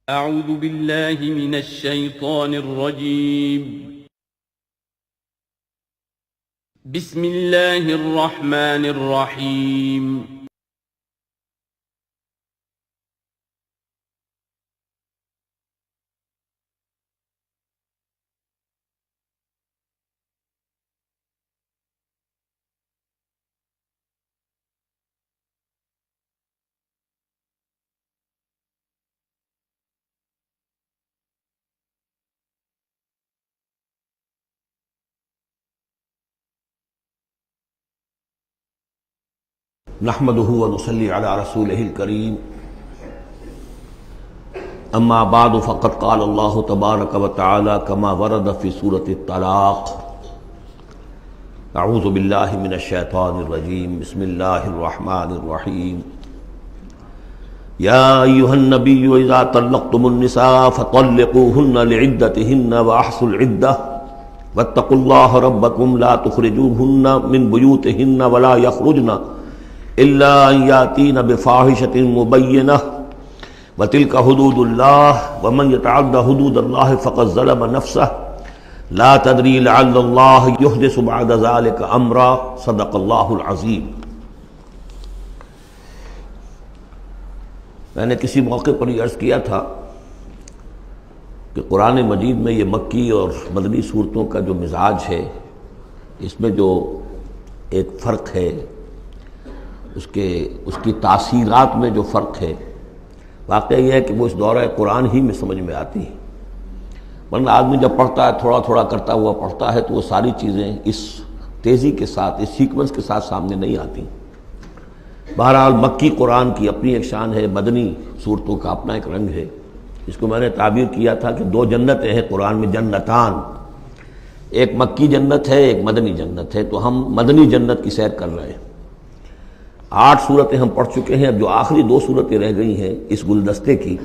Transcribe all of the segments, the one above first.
اعوذ باللہ من الشیطان الرجیم بسم اللہ الرحمن الرحیم نحمده ونصلي على رسوله الكريم اما بعد فقد قال الله تبارك وتعالى كما ورد في سورة الطلاق اعوذ بالله من الشيطان الرجيم بسم الله الرحمن الرحيم يا ايها النبي اذا طلقتم النساء فطلقوهن لعدتهن واحصوا العدة واتقوا الله ربكم لا تخرجوهن من بيوتهن ولا يخرجن الا ان ياتين بفاحشة مبينة وتلك حدود الله ومن يتعد حدود الله فقد ظلم نفسه لا تدري لعل الله يحدث بعد ذلك امرا صدق الله العظيم۔ میں نے کسی موقع پر یہ عرض کیا تھا کہ قرآن مجید میں یہ مکی اور مدنی صورتوں کا جو مزاج ہے، اس میں جو ایک فرق ہے، اس کی تاثیرات میں جو فرق ہے، واقعہ یہ ہے کہ وہ اس دورہ قرآن ہی میں سمجھ میں آتی ہے، ورنہ آدمی جب پڑھتا ہے تھوڑا تھوڑا کرتا ہوا پڑھتا ہے تو وہ ساری چیزیں اس تیزی کے ساتھ، اس سیکوینس کے ساتھ سامنے نہیں آتی۔ بہرحال مکی قرآن کی اپنی ایک شان ہے، مدنی صورتوں کا اپنا ایک رنگ ہے۔ اس کو میں نے تعبیر کیا تھا کہ دو جنتیں ہیں قرآن میں، جنتان، ایک مکی جنت ہے، ایک مدنی جنت ہے، تو ہم مدنی جنت کی سیر کر رہے ہیں۔ 8 صورتیں ہم پڑھ چکے ہیں، اب جو آخری 2 صورتیں رہ گئی ہیں اس گلدستے کی،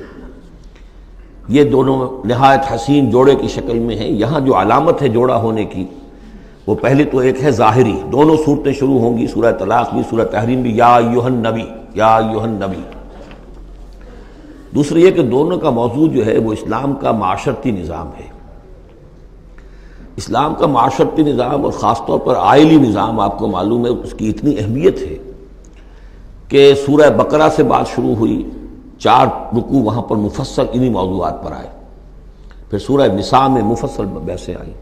یہ دونوں نہایت حسین جوڑے کی شکل میں ہیں۔ یہاں جو علامت ہے جوڑا ہونے کی، وہ پہلے تو ایک ہے ظاہری، دونوں صورتیں شروع ہوں گی، سورہ طلاق بھی، سورہ تحریم بھی، یا ایھا النبی، یا ایھا النبی۔ دوسری یہ کہ دونوں کا موضوع جو ہے وہ اسلام کا معاشرتی نظام ہے۔ اسلام کا معاشرتی نظام اور خاص طور پر آئلی نظام، آپ کو معلوم ہے اس کی اتنی اہمیت ہے کہ سورہ بقرہ سے بات شروع ہوئی، 4 رکوع وہاں پر مفصل انہی موضوعات پر آئے، پھر سورہ نساء میں مفصل بحثیں آئیں،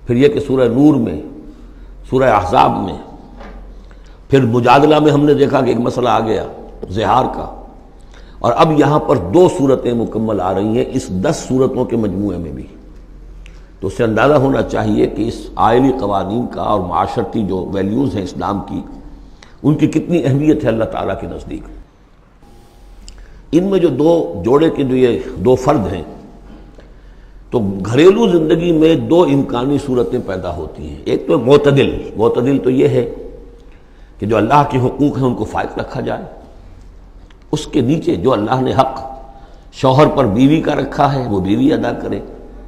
پھر یہ کہ سورہ نور میں، سورہ احزاب میں، پھر مجادلہ میں ہم نے دیکھا کہ ایک مسئلہ آ گیا زہار کا، اور اب یہاں پر 2 صورتیں مکمل آ رہی ہیں اس 10 صورتوں کے مجموعے میں بھی۔ تو اس سے اندازہ ہونا چاہیے کہ اس آئلی قوانین کا اور معاشرتی جو ویلیوز ہیں اسلام کی، ان کی کتنی اہمیت ہے اللہ تعالیٰ کے نزدیک۔ ان میں جو 2 جوڑے کے جو یہ 2 فرد ہیں، تو گھریلو زندگی میں 2 امکانی صورتیں پیدا ہوتی ہیں۔ ایک تو معتدل تو یہ ہے کہ جو اللہ کے حقوق ہیں ان کو فائق رکھا جائے، اس کے نیچے جو اللہ نے حق شوہر پر بیوی کا رکھا ہے وہ بیوی ادا کرے،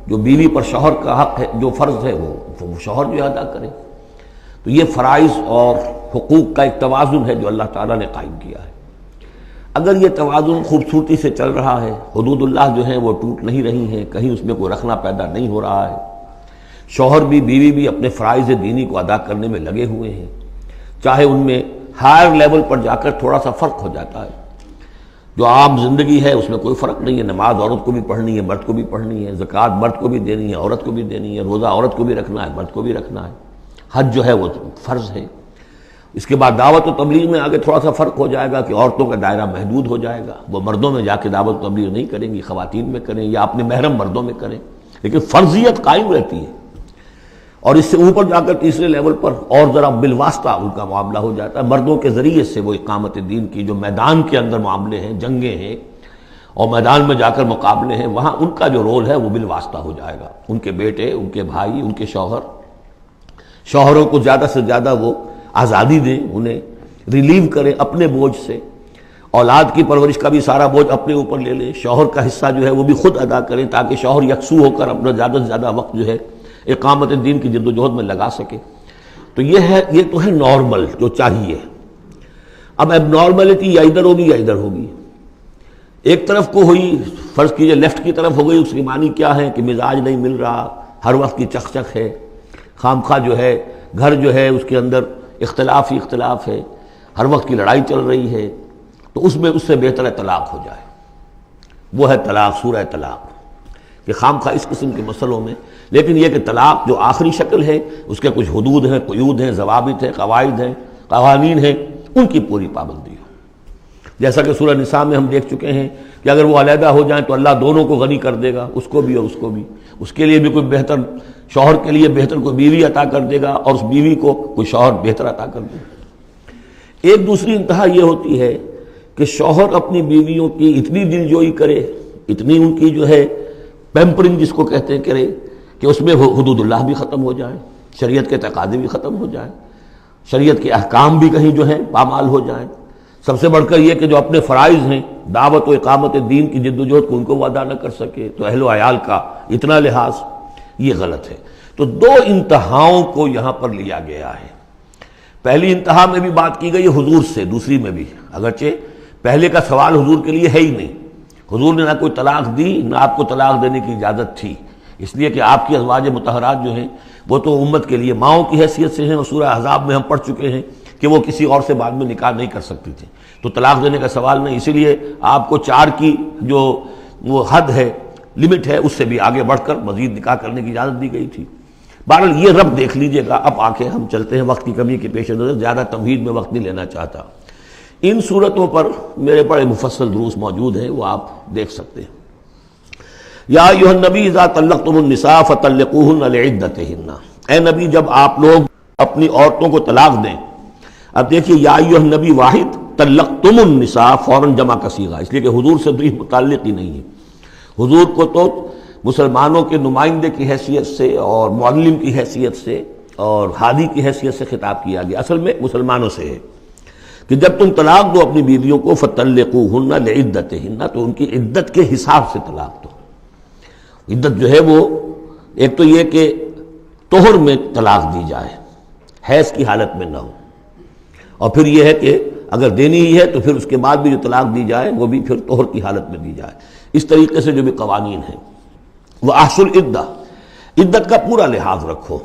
جو بیوی پر شوہر کا حق ہے، جو فرض ہے وہ شوہر جو ادا کرے۔ تو یہ فرائض اور حقوق کا ایک توازن ہے جو اللہ تعالیٰ نے قائم کیا ہے۔ اگر یہ توازن خوبصورتی سے چل رہا ہے، حدود اللہ جو ہیں وہ ٹوٹ نہیں رہی ہیں، کہیں اس میں کوئی رخنا پیدا نہیں ہو رہا ہے، شوہر بھی بیوی بھی اپنے فرائض دینی کو ادا کرنے میں لگے ہوئے ہیں، چاہے ان میں ہائر لیول پر جا کر تھوڑا سا فرق ہو جاتا ہے، جو عام زندگی ہے اس میں کوئی فرق نہیں ہے، نماز عورت کو بھی پڑھنی ہے، مرد کو بھی پڑھنی ہے، زکوٰۃ مرد کو بھی دینی ہے، عورت کو بھی دینی ہے، روزہ عورت کو بھی رکھنا ہے، مرد کو بھی رکھنا ہے، حج جو ہے وہ فرض ہے۔ اس کے بعد دعوت و تبلیغ میں آگے تھوڑا سا فرق ہو جائے گا کہ عورتوں کا دائرہ محدود ہو جائے گا، وہ مردوں میں جا کے دعوت و تبلیغ نہیں کریں گی، خواتین میں کریں یا اپنے محرم مردوں میں کریں، لیکن فرضیت قائم رہتی ہے۔ اور اس سے اوپر جا کر تیسرے لیول پر اور ذرا بالواسطہ ان کا معاملہ ہو جاتا ہے، مردوں کے ذریعے سے وہ اقامت دین کی جو میدان کے اندر معاملے ہیں، جنگیں ہیں اور میدان میں جا کر مقابلے ہیں، وہاں ان کا جو رول ہے وہ بالواسطہ ہو جائے گا۔ ان کے بیٹے، ان کے بھائی، ان کے شوہروں کو زیادہ سے زیادہ وہ آزادی دیں، انہیں ریلیو کریں اپنے بوجھ سے، اولاد کی پرورش کا بھی سارا بوجھ اپنے اوپر لے لیں، شوہر کا حصہ جو ہے وہ بھی خود ادا کریں تاکہ شوہر یکسو ہو کر اپنا زیادہ سے زیادہ وقت جو ہے اقامت دین کی جد و جہد میں لگا سکے۔ تو یہ تو ہے نارمل جو چاہیے۔ اب اب نارملٹی یا ادھر ہوگی یا ادھر ہوگی۔ ایک طرف کو ہوئی، فرض کیجئے لیفٹ کی طرف ہو گئی، اس کی معنی کیا ہے کہ مزاج نہیں مل رہا، ہر وقت کی چک چک ہے، خام خواہ جو ہے گھر جو ہے اس کے اندر اختلاف ہی اختلاف ہے، ہر وقت کی لڑائی چل رہی ہے، تو اس سے بہتر ہے طلاق ہو جائے۔ وہ ہے طلاق، سورہ طلاق، کہ خام خواہ اس قسم کے مسئلوں میں، لیکن یہ کہ طلاق جو آخری شکل ہے اس کے کچھ حدود ہیں، قیود ہیں، ضوابط ہیں، قواعد ہیں، قوانین ہیں، ان کی پوری پابندی ہو۔ جیسا کہ سورہ نساء میں ہم دیکھ چکے ہیں کہ اگر وہ علیحدہ ہو جائیں تو اللہ دونوں کو غنی کر دے گا، اس کو بھی اور اس کو بھی، اس کے لیے بھی کوئی بہتر، شوہر کے لیے بہتر کوئی بیوی عطا کر دے گا اور اس بیوی کو کوئی شوہر بہتر عطا کر دے گا۔ ایک دوسری انتہا یہ ہوتی ہے کہ شوہر اپنی بیویوں کی اتنی دلجوئی کرے، اتنی ان کی جو ہے پیمپرنگ جس کو کہتے ہیں کرے، کہ اس میں حدود اللہ بھی ختم ہو جائیں، شریعت کے تقاضے بھی ختم ہو جائیں، شریعت کے احکام بھی کہیں جو ہیں پامال ہو جائیں۔ سب سے بڑھ کر یہ کہ جو اپنے فرائض ہیں، دعوت و اقامت دین کی جد و جہد کو ان کو وہ ادا نہ کر سکے، تو اہل و عیال کا اتنا لحاظ، یہ غلط ہے۔ تو دو انتہاؤں کو یہاں پر لیا گیا ہے۔ پہلی انتہا میں بھی بات کی گئی حضور سے، دوسری میں بھی، اگرچہ پہلے کا سوال حضور کے لیے ہے ہی نہیں، حضور نے نہ کوئی طلاق دی، نہ آپ کو طلاق دینے کی اجازت تھی، اس لیے کہ آپ کی ازواج مطہرات جو ہیں وہ تو امت کے لیے ماؤں کی حیثیت سے ہیں، اور سورہ احزاب میں ہم پڑھ چکے ہیں کہ وہ کسی اور سے بعد میں نکاح نہیں کر سکتی تھی، تو طلاق دینے کا سوال نہیں، اسی لیے آپ کو 4 کی جو وہ حد ہے، لمٹ ہے، اس سے بھی آگے بڑھ کر مزید نکاح کرنے کی اجازت دی گئی تھی۔ بہرحال یہ رب دیکھ لیجئے گا۔ اب آ کے ہم چلتے ہیں، وقت کی کمی کے پیش نظر زیادہ تمہید میں وقت نہیں لینا چاہتا۔ ان صورتوں پر میرے بڑے مفصل دروس موجود ہیں، وہ آپ دیکھ سکتے ہیں۔ یا ایھا النبی اذا طلقتم النساء فطلقوہن لعدتہن، اے نبی جب آپ لوگ اپنی عورتوں کو طلاق دیں۔ اب دیکھیے یا ایھا النبی واحد، طلقتم النساء فوراً جمع کا صیغہ، اس لیے کہ حضور سے تو یہ متعلق ہی نہیں ہے۔ حضور کو تو مسلمانوں کے نمائندے کی حیثیت سے اور معلم کی حیثیت سے اور ہادی کی حیثیت سے خطاب کیا گیا، اصل میں مسلمانوں سے ہے کہ جب تم طلاق دو اپنی بیویوں کو فطلقوہن لعدتہن، تو ان کی عدت کے حساب سے طلاق دو۔ عدت جو ہے وہ ایک تو یہ کہ طہر میں طلاق دی جائے، حیض کی حالت میں نہ ہو، اور پھر یہ ہے کہ اگر دینی ہی ہے تو پھر اس کے بعد بھی جو طلاق دی جائے وہ بھی پھر طہر کی حالت میں دی جائے۔ اس طریقے سے جو بھی قوانین ہیں، وہ احصل العدہ، عدت کا پورا لحاظ رکھو۔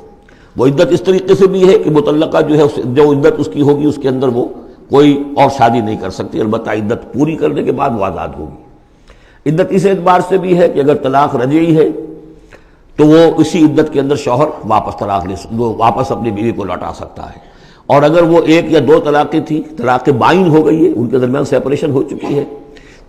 وہ عدت اس طریقے سے بھی ہے کہ مطلقہ جو ہے جو عدت اس کی ہوگی اس کے اندر وہ کوئی اور شادی نہیں کر سکتی، البتہ عدت پوری کرنے کے بعد وہ آزاد ہوگی۔ عدت اس اعتبار سے بھی ہے کہ اگر طلاق رجعی ہے تو وہ اسی عدت کے اندر شوہر واپس اپنی بیوی کو لوٹا سکتا ہے، اور اگر وہ 1 یا 2 طلاقیں تھیں، طلاق بائن ہو گئی ہے، ان کے درمیان سیپریشن ہو چکی ہے،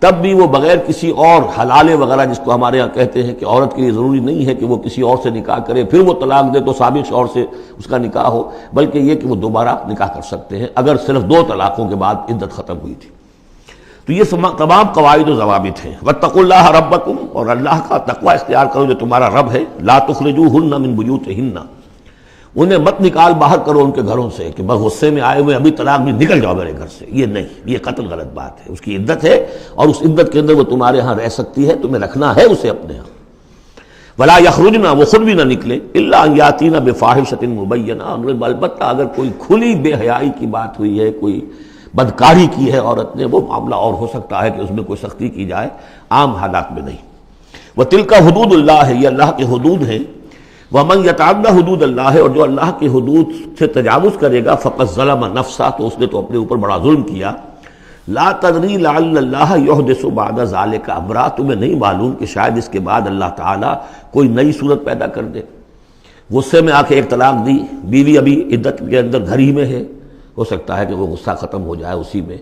تب بھی وہ بغیر کسی اور حلالے وغیرہ جس کو ہمارے ہاں کہتے ہیں کہ عورت کے لیے ضروری نہیں ہے کہ وہ کسی اور سے نکاح کرے پھر وہ طلاق دے تو سابق شوہر سے اس کا نکاح ہو، بلکہ یہ کہ وہ دوبارہ نکاح کر سکتے ہیں اگر صرف 2 طلاقوں کے بعد عدت ختم ہوئی تھی۔ تو یہ تمام قواعد و ضوابط ہیں۔ واتقوا اللہ ربکم، اور اللہ کا تقوی اختیار کرو جو تمہارا رب ہے۔ لا تخرجوہن من بیوتہن، انہیں مت نکال باہر کرو ان کے گھروں سے کہ بس غصے میں آئے ہوئے ابھی طلاق بھی نکل جاؤ میرے گھر سے، یہ نہیں، یہ قطعاً غلط بات ہے۔ اس کی عدت ہے اور اس عدت کے اندر وہ تمہارے ہاں رہ سکتی ہے، تمہیں رکھنا ہے اسے اپنے ہاں۔ ولا یخرجن، وہ خود بھی نہ نکلے، الا ان یاتین بفاحشۃ مبینہ، البتہ اگر کوئی کھلی بے حیائی کی بات ہوئی ہے، کوئی بدکاری کی ہے عورت نے، وہ معاملہ اور ہو سکتا ہے کہ اس میں کوئی سختی کی جائے، عام حالات میں نہیں۔ وتلک حدود اللہ، یہ اللہ کے حدود ہیں۔ ومن یتعدی حدود اللہ، اور جو اللہ کی حدود سے تجاوز کرے گا، فقد ظلم نفسہ، تو اس نے تو اپنے اوپر بڑا ظلم کیا۔ لا تدری لعل اللہ یحدث بعد ذلک امرا، تمہیں نہیں معلوم کہ شاید اس کے بعد اللہ تعالیٰ کوئی نئی صورت پیدا کر دے۔ غصے میں آ کے ایک طلاق دی، بیوی ابھی عدت کے اندر گھر ہی میں ہے، ہو سکتا ہے کہ وہ غصہ ختم ہو جائے، اسی میں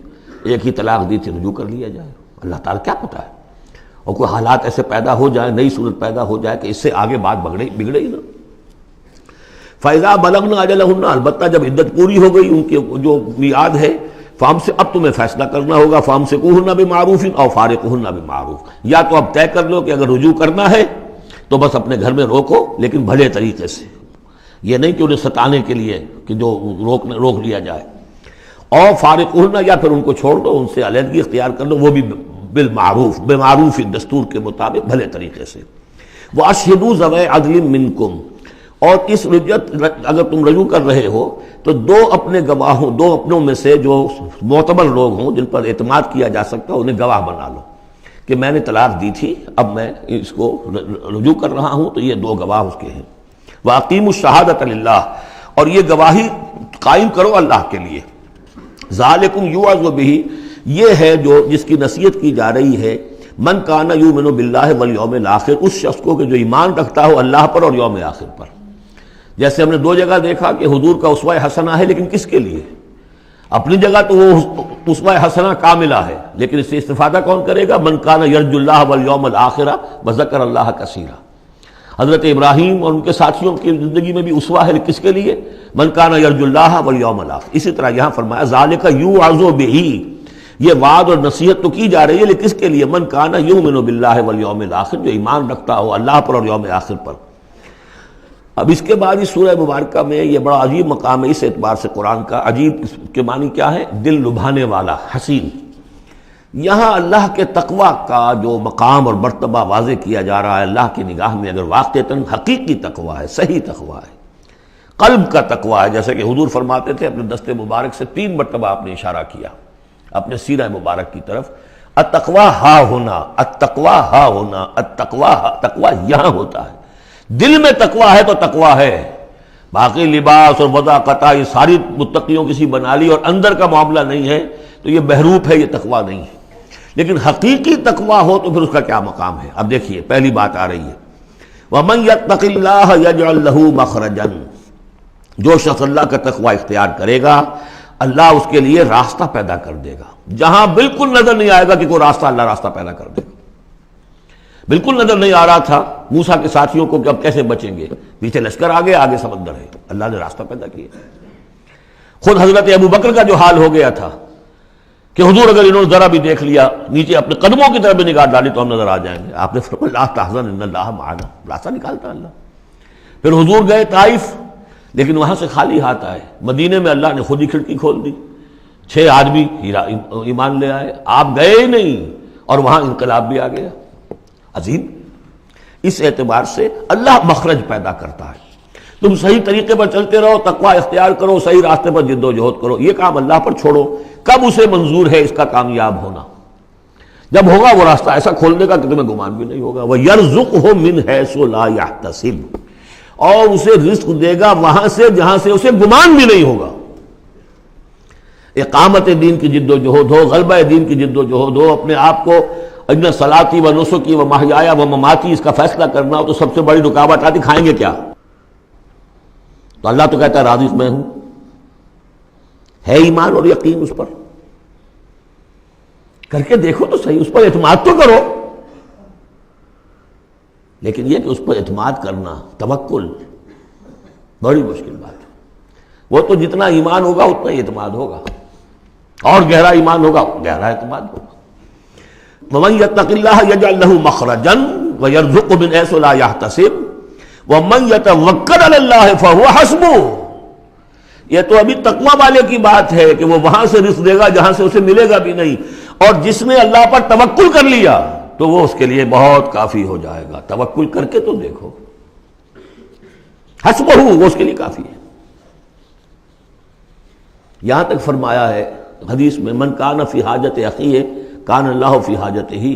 1 ہی طلاق دی تھی رجوع کر لیا جائے، اللہ تعالیٰ کیا پتہ ہے، اور کوئی حالات ایسے پیدا ہو جائیں، نئی صورت پیدا ہو جائے کہ اس سے آگے بات بگڑے ہی نہ۔ فَإِذَا بَلَغْنَ أَجَلَهُنَّ، البتہ جب عدت پوری ہو گئی ان کی جو میعاد ہے، فام سے اب تمہیں فیصلہ کرنا ہوگا، فَأَمْسِكُوهُنَّ بِمَعْرُوفٍ أَوْ فَارِقُوهُنَّ بِمَعْرُوف، یا تو اب طے کر لو کہ اگر رجوع کرنا ہے تو بس اپنے گھر میں روکو، لیکن بھلے طریقے سے، یہ نہیں کہ انہیں ستانے کے لیے کہ جو روک لیا جائے، اور فارقوہن، یا پھر ان کو چھوڑ دو، ان سے علیحدگی اختیار کر دو، وہ بھی بالمعروف، بمعروف دستور کے مطابق بھلے طریقے سے۔ وَأَشْهِدُوا ذَوَيْ عَدْلٍ مِّنْكُمْ، اور اس رجعت اگر تم رجوع کر رہے ہو تو 2 اپنے گواہوں، 2 اپنوں میں سے جو معتبر لوگ ہوں جن پر اعتماد کیا جا سکتا ہے، انہیں گواہ بنا لو کہ میں نے طلاق دی تھی، اب میں اس کو رجوع کر رہا ہوں، تو یہ 2 گواہ اس کے ہیں۔ وَأَقِیمُوا الشَّهَادَةَ لِلَّهِ، اور یہ گواہی قائم کرو اللہ کے لیے۔ ذَلِكُمْ يُوعَظُ بِهِ، یہ ہے جو جس کی نصیحت کی جا رہی ہے، من کان یؤمن باللہ والیوم الآخر، اس شخص کو کہ جو ایمان رکھتا ہو اللہ پر اور یوم آخر پر۔ جیسے ہم نے 2 جگہ دیکھا کہ حضور کا اسوہ حسنہ ہے، لیکن کس کے لیے؟ اپنی جگہ تو وہ اسوہ حسنہ کاملہ ہے، لیکن اس سے استفادہ کون کرے گا؟ من کان یرجو اللہ والیوم الآخر وذکر اللہ کثیرا۔ حضرت ابراہیم اور ان کے ساتھیوں کی زندگی میں بھی اسوہ ہے، کس کے لیے؟ من کان یرجو اللہ والیوم الآخر۔ اسی طرح یہاں فرمایا ذالک یوعظ بہ، یہ وعد اور نصیحت تو کی جا رہی ہے، لیکن کس کے لیے؟ من کان یؤمن باللہ والیوم الآخر، جو ایمان رکھتا ہو اللہ پر اور یوم آخر پر۔ اب اس کے بعد اس سورہ مبارکہ میں یہ بڑا عجیب مقام ہے اس اعتبار سے قرآن کا۔ عجیب کے معنی کیا ہے؟ دل لبھانے والا، حسین۔ یہاں اللہ کے تقوی کا جو مقام اور مرتبہ واضح کیا جا رہا ہے، اللہ کی نگاہ میں اگر واقعتاً حقیقی تقوی ہے، صحیح تقوی ہے، قلب کا تقوی ہے، جیسے کہ حضور فرماتے تھے اپنے دست مبارک سے 3 مرتبہ آپ نے اشارہ کیا اپنے سیرہ مبارک کی طرف، التقوی ہا ہونا، التقوی ہا ہونا، التقوی ہا، تقوی یہاں ہوتا ہے۔ دل میں تقوی ہے تو تقوی ہے، باقی لباس اور وضاقت یہ ساری متقیوں کسی بنا لی اور اندر کا معاملہ نہیں ہے تو یہ بہروپ ہے، یہ تقوی نہیں ہے۔ لیکن حقیقی تقوی ہو تو پھر اس کا کیا مقام ہے؟ اب دیکھیے پہلی بات آ رہی ہے، وَمَن يَتَّقِ اللَّهَ يَجْعَلْ لَهُ مَخْرَجًا، جو شخص اللہ کا تقوی اختیار کرے گا اللہ اس کے لیے راستہ پیدا کر دے گا، جہاں بالکل نظر نہیں آئے گا کہ کوئی راستہ، اللہ راستہ پیدا کر دے گا۔ بالکل نظر نہیں آ رہا تھا موسیٰ کے ساتھیوں کو کہ اب کیسے بچیں گے، پیچھے لشکر آگے، آگے سمندر ہے، اللہ نے راستہ پیدا کیا۔ خود حضرت ابو بکر کا جو حال ہو گیا تھا کہ حضور اگر انہوں نے ذرا بھی دیکھ لیا، نیچے اپنے قدموں کی طرف بھی نگاہ ڈالی تو ہم نظر آ جائیں گے، آپ نے فرمایا لا تحزن ان اللہ معنا، راستہ نکالتا اللہ۔ پھر حضور گئے طائف، لیکن وہاں سے خالی ہاتھ آئے، مدینے میں اللہ نے خود ہی کھڑکی کھول دی، 6 آدمی ایمان لے آئے، آپ گئے ہی نہیں اور وہاں انقلاب بھی آ گیا۔ عظیم، اس اعتبار سے اللہ مخرج پیدا کرتا ہے۔ تم صحیح طریقے پر چلتے رہو، تقوی اختیار کرو، صحیح راستے پر جد و جہد کرو، یہ کام اللہ پر چھوڑو۔ کب اسے منظور ہے اس کا کامیاب ہونا؟ جب ہوگا وہ راستہ ایسا کھول دے گا کہ تمہیں گمان بھی نہیں ہوگا۔ وَيَرْزُقْهُ مِنْ حَيْثُ لَا يَحْتَسِبُ، اور اسے رزق دے گا وہاں سے جہاں سے اسے گمان بھی نہیں ہوگا۔ اقامت دین کی جد و جہد ہو، غلبہ دین کی جد و جہد ہو، اپنے آپ کو ان صلاتی و نسکی و محیایا و مماتی اس کا فیصلہ کرنا ہو، تو سب سے بڑی رکاوٹ آتی کھائیں گے کیا؟ تو اللہ تو کہتا ہے راضی میں ہوں، ہے ایمان اور یقین اس پر، کر کے دیکھو تو صحیح، اس پر اعتماد تو کرو۔ لیکن یہ کہ اس پر اعتماد کرنا، توکل، بڑی مشکل بات ہے۔ وہ تو جتنا ایمان ہوگا اتنا ہی اعتماد ہوگا، اور گہرا ایمان ہوگا گہرا اعتماد ہوگا۔ وَمَن يَتَّقِ اللَّهَ يَجْعَلْ لَهُ مَخْرَجًا وَيَرْزُقْهُ مِنْ حَيْثُ لَا يَحْتَسِبُ وَمَن يَتَوَكَّلْ عَلَى اللَّهِ فَهُوَ حَسْبُهُ۔ یہ تو ابھی تقوی والے کی بات ہے کہ وہ وہاں سے رزق دے گا جہاں سے اسے ملے گا بھی نہیں، اور جس نے اللہ پر توکل کر لیا تو وہ اس کے لیے بہت کافی ہو جائے گا۔ توکل کر کے تو دیکھو، حسبہ، وہ اس کے لیے کافی ہے۔ یہاں تک فرمایا ہے حدیث میں، من کان فی حاجت اخیہ کان اللہ فی حاجتہ،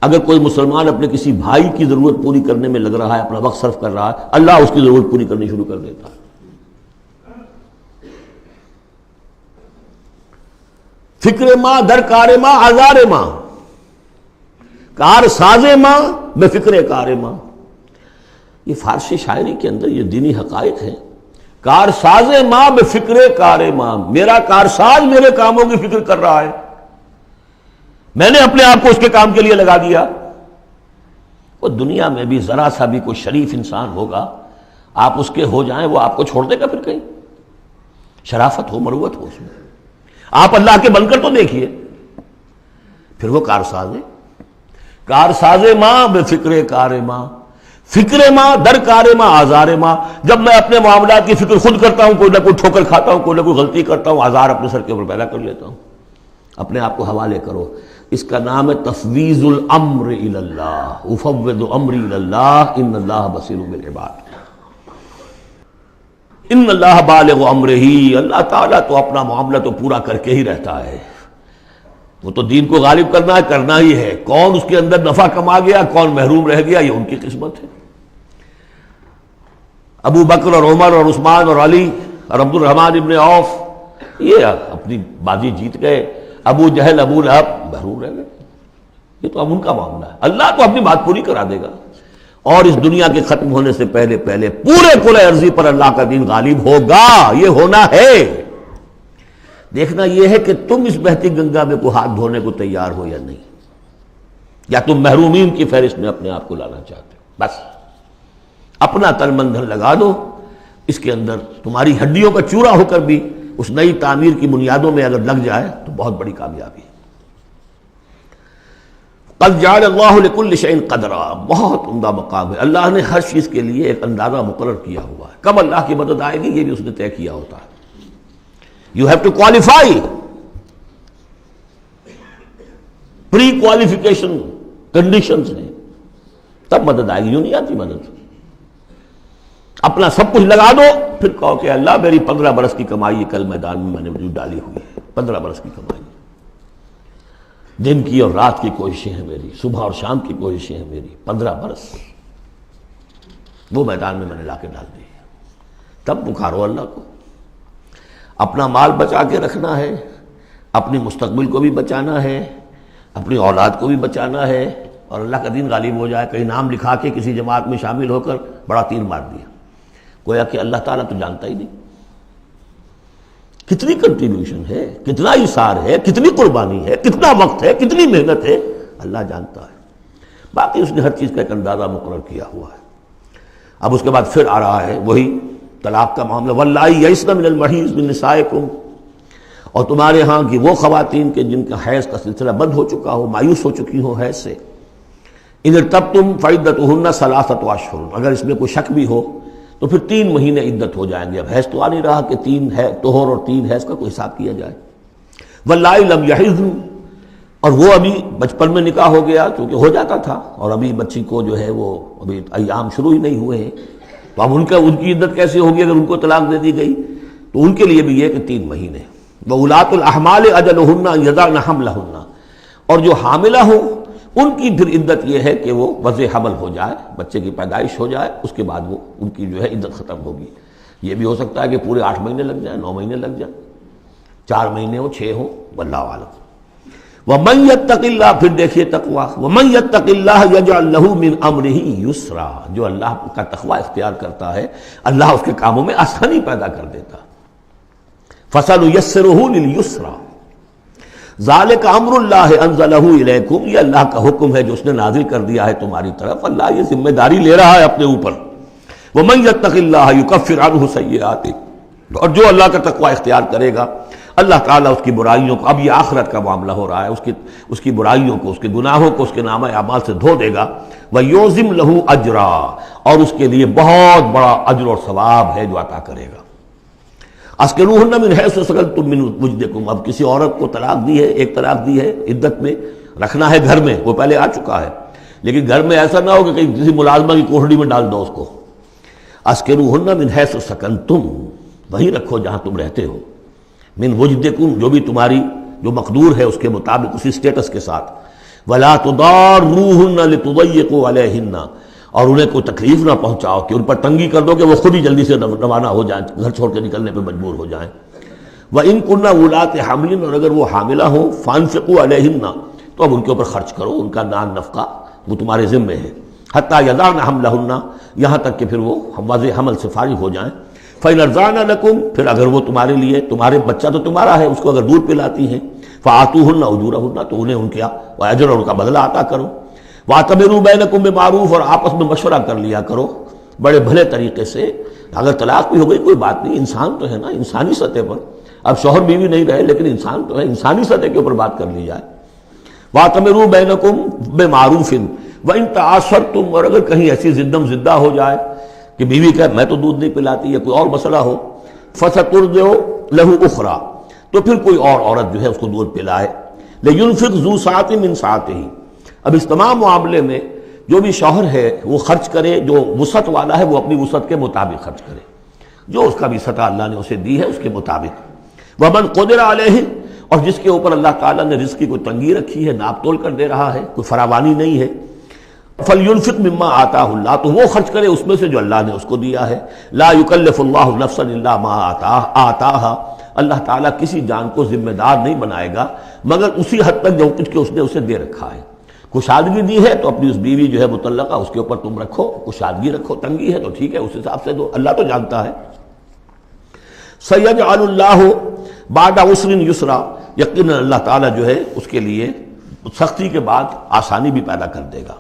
اگر کوئی مسلمان اپنے کسی بھائی کی ضرورت پوری کرنے میں لگ رہا ہے، اپنا وقت صرف کر رہا ہے، اللہ اس کی ضرورت پوری کرنی شروع کر دیتا ہے۔ فکر ماں در کار ماں آزار ماں، کار ساز ماں بے فکر کار ماں، یہ فارسی شاعری کے اندر یہ دینی حقائق ہیں۔ کار ساز ماں بے فکر کار ماں، میرا کارساز میرے کاموں کی فکر کر رہا ہے، میں نے اپنے آپ کو اس کے کام کے لیے لگا دیا۔ وہ دنیا میں بھی ذرا سا بھی کوئی شریف انسان ہوگا، آپ اس کے ہو جائیں، وہ آپ کو چھوڑ دے گا پھر کہیں؟ شرافت ہو، مروت ہو اس میں، آپ اللہ کے بن کر تو دیکھیے، پھر وہ کارساز ہے۔ کارساز ماں بے فکر کار ماں، فکر ماں در کار ماں آزار ماں، جب میں اپنے معاملات کی فکر خود کرتا ہوں، کوئی نہ کوئی ٹھوکر کھاتا ہوں، کوئی نہ کوئی غلطی کرتا ہوں، آزار اپنے سر کے اوپر پیدا کر لیتا ہوں۔ اپنے آپ کو حوالے کرو، اس کا نام ہے تفویض الامر الی اللہ، افوض امری الی اللہ ان اللہ بصیر بالعباد۔ ان اللہ بالغ امرہ، اللہ تعالیٰ تو اپنا معاملہ تو پورا کر کے ہی رہتا ہے۔ وہ تو دین کو غالب کرنا ہی ہے. کون اس کے اندر نفع کما گیا، کون محروم رہ گیا، یہ ان کی قسمت ہے. ابو بکر اور عمر اور عثمان اور علی اور عبد الرحمن ابن عوف یہ اپنی بازی جیت گئے. ابو جہل ابو لہب محروم رہ گئے. یہ تو اب ان کا معاملہ ہے. اللہ تو اپنی بات پوری کرا دے گا، اور اس دنیا کے ختم ہونے سے پہلے پورے کل ارضی پر اللہ کا دین غالب ہوگا. یہ ہونا ہے. دیکھنا یہ ہے کہ تم اس بہتی گنگا میں کو ہاتھ دھونے کو تیار ہو یا نہیں، یا تم محرومین کی فہرست میں اپنے آپ کو لانا چاہتے ہو. بس اپنا تن من دھن لگا دو اس کے اندر. تمہاری ہڈیوں کا چورا ہو کر بھی اس نئی تعمیر کی بنیادوں میں اگر لگ جائے تو بہت بڑی کامیابی ہے. قد جعل اللہ لکل شیء قدرا، بہت عمدہ مقام ہے. اللہ نے ہر چیز کے لیے ایک اندازہ مقرر کیا ہوا ہے. کب اللہ کی مدد آئے گی یہ بھی اس نے طے کیا ہوتا ہے. You have to qualify. Pre qualification conditions ہیں، تب مدد آئے گی. یوں نہیں آتی مدد. اپنا سب کچھ لگا دو پھر کہو کہ اللہ میری 15 برس کی کمائی کل میدان میں میں نے وجود ڈالی ہوئی ہے. 15 برس کی کمائی، دن کی اور رات کی کوششیں ہیں میری، صبح اور شام کی کوششیں ہیں میری. 15 برس وہ میدان میں نے لا کے ڈال دی. تب پکارو اللہ کو. اپنا مال بچا کے رکھنا ہے، اپنی مستقبل کو بھی بچانا ہے، اپنی اولاد کو بھی بچانا ہے، اور اللہ کا دین غالب ہو جائے. کہیں نام لکھا کے کسی جماعت میں شامل ہو کر بڑا تیر مار دیا، گویا کہ اللہ تعالیٰ تو جانتا ہی نہیں. کتنی کنٹریبیوشن ہے، کتنا ایثار ہے، کتنی قربانی ہے، کتنا وقت ہے، کتنی محنت ہے، اللہ جانتا ہے. باقی اس نے ہر چیز کا ایک اندازہ مقرر کیا ہوا ہے. اب اس کے بعد پھر آ رہا ہے وہی طلاق کا معاملہ. واللائی یئسن من المحیض من نسائکم، اور تمہارے ہاں کی وہ خواتین کے جن کا حیض کا سلسلہ بند ہو چکا ہو، مایوس ہو چکی ہو حیض سے. ان ارتبتم فعدتہن ثلاثۃ اشہر، اگر اس میں کوئی شک بھی ہو تو پھر 3 مہینے عدت ہو جائیں گے. اب حیض تو آ نہیں رہا کہ 3 ہے طہور اور 3 حیض کا کوئی حساب کیا جائے. واللائی لم یحضن، اور وہ ابھی بچپن میں نکاح ہو گیا کیونکہ ہو جاتا تھا، اور ابھی بچی کو جو ہے وہ ابھی ایام شروع ہی نہیں ہوئے ہیں، تو اب ان کی عدت کیسے ہوگی اگر ان کو طلاق دے دی گئی؟ تو ان کے لیے بھی یہ کہ 3 مہینے. وَأُولَاتُ الْأَحْمَالِ أَجَلُهُنَّ أَن يَضَعْنَ حَمْلَهُنَّ، اور جو حاملہ ہوں ان کی پھر عدت یہ ہے کہ وہ وضع حمل ہو جائے، بچے کی پیدائش ہو جائے، اس کے بعد وہ ان کی جو ہے عدت ختم ہوگی. یہ بھی ہو سکتا ہے کہ پورے 8 مہینے لگ جائیں، 9 مہینے لگ جائیں، 4 مہینے ہو، 6 ہو، واللہ اعلم. وَمَن يَتَّقِ اللَّهَ، پھر دیکھیے تقویٰ. وَمَن يَتَّقِ اللَّهَ يَجْعَل لَّهُ مِنْ أَمْرِهِ يُسْرًا، جو اللہ کا تقویٰ اختیار کرتا ہے اللہ اس کے کاموں میں آسانی پیدا کر دیتا. فَسَنُيَسِّرُهُ لِلْيُسْرَىٰ، ذالک امر اللہ انزلہ الیکم، یہ اللہ کا حکم ہے جو اس نے نازل کر دیا ہے تمہاری طرف. اللہ یہ ذمہ داری لے رہا ہے اپنے اوپر. ومن یتق اللہ یکفر عنہ سیئاتہ، اور جو اللہ کا تقوی اختیار کرے گا اللہ تعالیٰ اس کی برائیوں کو، اب یہ آخرت کا معاملہ ہو رہا ہے، اس کی برائیوں کو، اس کے گناہوں کو اس کے نامہ اعمال سے دھو دے گا. ویعظم لہ اجرا، اور اس کے لیے بہت بڑا اجر اور ثواب ہے جو عطا کرے گا. اسکنوہن من حیث سکنتم من وجدکم، اب کسی عورت کو طلاق دی ہے، ایک طلاق دی ہے، عدت میں رکھنا ہے گھر میں، وہ پہلے آ چکا ہے، لیکن گھر میں ایسا نہ ہو کہ کہیں کسی ملازمہ کی کوٹڑی میں ڈال دو اس کو. اسکنوہن من حیث سکنتم، وہیں رکھو جہاں تم رہتے ہو. من وجدکم، جو بھی تمہاری جو مقدور ہے اس کے مطابق، اسی سٹیٹس کے ساتھ. ولا تضاروہن لتضیقوا علیہن، اور انہیں کوئی تکلیف نہ پہنچاؤ کہ ان پر تنگی کر دو کہ وہ خود ہی جلدی سے روانہ ہو جائیں، گھر چھوڑ کے نکلنے پہ مجبور ہو جائیں. وَإِن كُنَّ أُولَاتِ حَمْلٍ، اور اگر وہ حاملہ ہوں، فَأَنفِقُوا عَلَيْهِنَّ، تو اب ان کے اوپر خرچ کرو، ان کا نان نفقہ وہ تمہارے ذمے ہے. حَتَّى يَضَعْنَ حَمْلَهُنَّ، یہاں تک کہ پھر وہ واضح حمل سے فارغ ہو جائیں. فَإِنْ أَرْضَعْنَ لَكُمْ، پھر اگر وہ تمہارے لیے، تمہارے بچہ تو تمہارا ہے، اس کو اگر دودھ پلاتی ہیں، فَآتُوهُنَّ أُجُورَهُنَّ، تو انہیں ان کا اجر اور ان کا بدلہ عطا کرو. وَاعْتَمِرُوا بَيْنَكُمْ بِمَعْرُوفٍ، اور آپس میں مشورہ کر لیا کرو بڑے بھلے طریقے سے. اگر طلاق بھی ہو گئی کوئی بات نہیں، انسان تو ہے نا، انسانی سطح پر، اب شوہر بیوی نہیں رہے لیکن انسان تو ہے، انسانی سطح کے اوپر بات کر لی جائے. وَاعْتَمِرُوا بَيْنَكُمْ بِمَعْرُوفٍ وَإِن تَعَاثَرْتُمْ، اور اگر کہیں ایسی زدہ ہو جائے کہ بیوی کہے میں تو دودھ نہیں پلاتی، یا کوئی اور مسئلہ ہو، فَسَتُرْضِعُ لَهُ أُخْرَىٰ، تو پھر کوئی اور عورت جو ہے اس کو دودھ پلائے. لِيُنْفِقْ ذُو سَعَةٍ مِّن سَعَتِهِ، اب اس تمام معاملے میں جو بھی شوہر ہے وہ خرچ کرے، جو وسعت والا ہے وہ اپنی وسعت کے مطابق خرچ کرے، جو اس کا بھی سطح اللہ نے اسے دی ہے اس کے مطابق. وَمَنْ قُدِرَ عَلَيْهِ، اور جس کے اوپر اللہ تعالیٰ نے رزق کی کوئی تنگی رکھی ہے، ناپ تول کر دے رہا ہے، کوئی فراوانی نہیں ہے، فَلْيُنْفِقْ مِمَّا آتَاهُ اللَّهُ، تو وہ خرچ کرے اس میں سے جو اللہ نے اس کو دیا ہے۔ لَا يُكَلِّفُ اللَّهُ نَفْسًا إِلَّا مَا آتَاهَا، اللہ تعالیٰ کسی جان کو ذمہ دار نہیں بنائے گا مگر اسی حد تک جو کچھ کہ اس نے اسے دے رکھا ہے۔ کشادگی دی ہے تو اپنی اس بیوی جو ہے مطلقہ اس کے اوپر تم رکھو، کشادگی رکھو، تنگی ہے تو ٹھیک ہے اس حساب سے دو، اللہ تو جانتا ہے۔ سَيَجْعَلُ اللَّهُ بَعْدَ عُسْرٍ يُسْرًا، یقیناً اللہ تعالیٰ جو ہے اس کے لیے سختی کے بعد آسانی بھی پیدا کر دے گا۔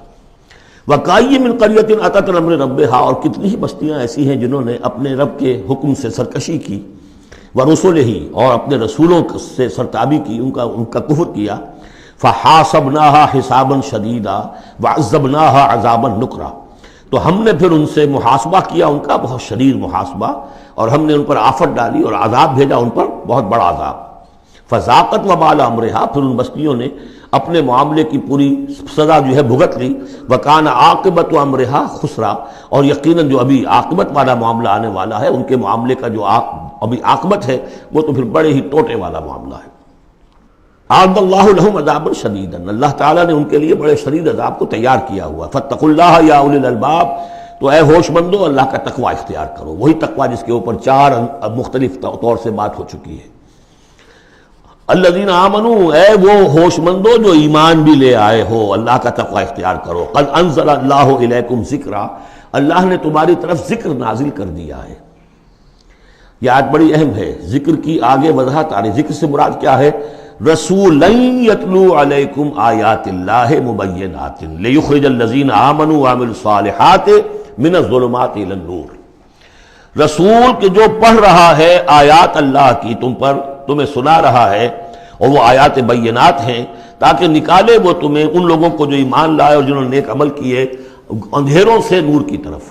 وَكَأَيٍّ مِّن قَرْيَةٍ أَتَتْ عَنْ أَمْرِ رَبِّهَا، اور کتنی ہی بستیاں ایسی ہیں جنہوں نے اپنے رب کے حکم سے سرکشی کی، وَرُسُلِهِ، اور اپنے رسولوں سے سرتابی کی، ان کا کفر کیا، فَحَاسَبْنَاهَا حِسَابًا شَدِيدًا وَعَذَّبْنَاهَا عَذَابًا نُكْرًا، تو ہم نے پھر ان سے محاسبہ کیا، ان کا بہت شدید محاسبہ، اور ہم نے ان پر آفت ڈالی اور عذاب بھیجا ان پر بہت بڑا عذاب۔ فَذَاقَتْ وَبَالَ أَمْرِهَا، پھر ان بستیوں نے اپنے معاملے کی پوری سزا جو ہے بھگت لی۔ وَكَانَ عَاقِبَةُ أَمْرِهَا خُسْرًا، اور یقیناً جو ابھی عاقبت والا معاملہ آنے والا ہے، ان کے معاملے کا جو ابھی عاقبت ہے وہ تو پھر بڑے ہی ٹوٹے والا معاملہ ہے۔ أَعَدَّ اللَّهُ لَهُمْ عَذَابًا شَدِيدًا، اللہ تعالیٰ نے ان کے لیے بڑے شدید عذاب کو تیار کیا ہوا۔ فَاتَّقُوا اللَّهَ يَا أُولِي الْأَلْبَابِ، تو اے ہوش مندو اللہ کا تقوی اختیار کرو، وہی تقوی جس کے اوپر چار مختلف طور سے بات ہو چکی ہے۔ الذین آمنوا، اے وہ ہوش مندو جو ایمان بھی لے آئے ہو، اللہ کا تقوی اختیار کرو۔ قد انزل اللہ الیکم ذکرا، اللہ نے تمہاری طرف ذکر نازل کر دیا ہے۔ یہ آیت بڑی اہم ہے، ذکر کی آگے وضاحت آ رہی۔ ذکر سے مراد کیا ہے؟ رسولا یتلو علیکم آیات اللہ مبینات لیخرج الذین آمنوا وعملوا الصالحات من الظلمات الی النور، رسول کہ جو پڑھ رہا ہے آیات اللہ کی تم پر، تمہیں سنا رہا ہے، اور وہ آیات بینات ہیں تاکہ نکالے وہ تمہیں، ان لوگوں کو جو ایمان لائے اور جنہوں نے نیک عمل کیے، اندھیروں سے نور کی طرف۔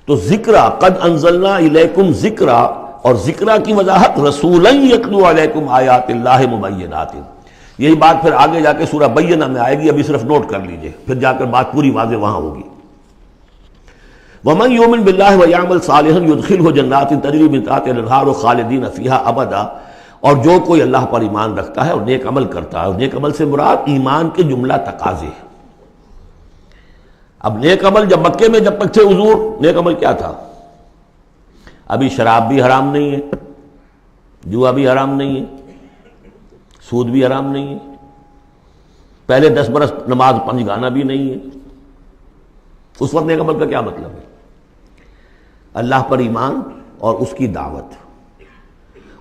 تو ذکرہ، قد انزلنا الیکم ذکرہ، اور ذکرہ کی وضاحت رسولا یتلو علیکم آیات اللہ مبینات، یہی بات پھر آگے جا کے سورہ بینہ میں آئے گی، ابھی صرف نوٹ کر لیجئے، پھر جا کر بات پوری واضح وہاں ہوگی۔ وَمَن يُؤْمِن بِاللَّهِ وَيَعْمَلْ صَالِحًا يُدْخِلْهُ جَنَّاتٍ تَجْرِي مِن تَحْتِهَا الْأَنْهَارُ خَالِدِينَ فِيهَا أَبَدًا، اور جو کوئی اللہ پر ایمان رکھتا ہے اور نیک عمل کرتا ہے، اور نیک عمل سے مراد ایمان کے جملہ تقاضے ہیں۔ اب نیک عمل جب مکے میں جب تک تھے حضور، نیک عمل کیا تھا؟ ابھی شراب بھی حرام نہیں ہے، جوا بھی حرام نہیں ہے، سود بھی حرام نہیں ہے، پہلے 10 برس نماز 5 گانا بھی نہیں ہے۔ اس وقت نیک عمل کا کیا مطلب ہے؟ اللہ پر ایمان اور اس کی دعوت،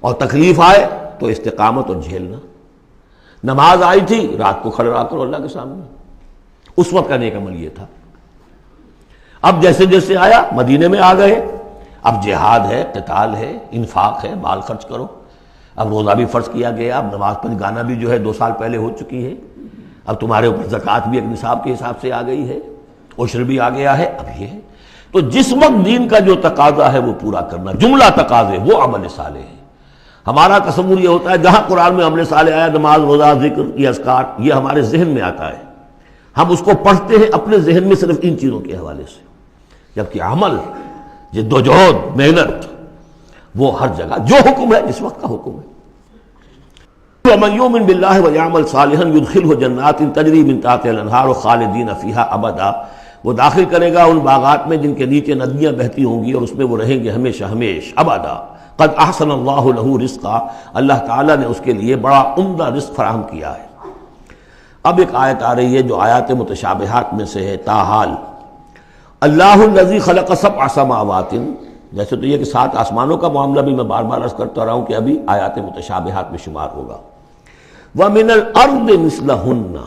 اور تکلیف آئے تو استقامت اور جھیلنا۔ نماز آئی تھی، رات کو کھڑے رہا کرو اللہ کے سامنے، اس وقت کا نیک عمل یہ تھا۔ اب جیسے جیسے آیا مدینے میں آ گئے، اب جہاد ہے، قتال ہے، انفاق ہے، مال خرچ کرو، اب روزہ بھی فرض کیا گیا، اب نماز 5 گانا بھی جو ہے 2 سال پہلے ہو چکی ہے، اب تمہارے اوپر زکوٰۃ بھی ایک نصاب کے حساب سے آ گئی ہے، عشر بھی آ گیا ہے، اب یہ ہے۔ تو جس وقت دین کا جو تقاضا ہے وہ پورا کرنا، جملہ تقاضے، وہ عمل صالح ہے۔ ہمارا تصور یہ ہوتا ہے جہاں قرآن میں عمل صالح آیا، نماز، روزہ، ذکر، یہ اذکار، یہ ہمارے ذہن میں آتا ہے، ہم اس کو پڑھتے ہیں اپنے ذہن میں صرف ان چیزوں کے حوالے سے، جبکہ عمل، جدوجہد، محنت، وہ ہر جگہ جو حکم ہے جس وقت کا حکم ہے۔ وَمَن يُؤْمِن بِاللَّهِ وَيَعْمَلْ صَالِحًا يُدْخِلْهُ جَنَّاتٍ تَجْرِي مِن تَحْتِهَا الْأَنْهَارُ خَالِدِينَ فِيهَا أَبَدًا، وہ داخل کرے گا ان باغات میں جن کے نیچے ندیاں بہتی ہوں گی، اور اس میں وہ رہیں گے ہمیشہ ہمیش، ابدا۔ قد احسن اللہ لہ رزقا، اللہ تعالیٰ نے اس کے لیے بڑا عمدہ رزق فراہم کیا ہے۔ اب ایک آیت آ رہی ہے جو آیات متشابہات میں سے ہے، تاحال اللہ الذی خلق 7 سماوات، جیسے تو یہ کہ 7 آسمانوں کا معاملہ بھی میں بار بار عرض کرتا رہا ہوں کہ ابھی آیات متشابہات میں شمار ہوگا۔ وَمِنَ الْأَرْضِ مِثْلَهُنَّ،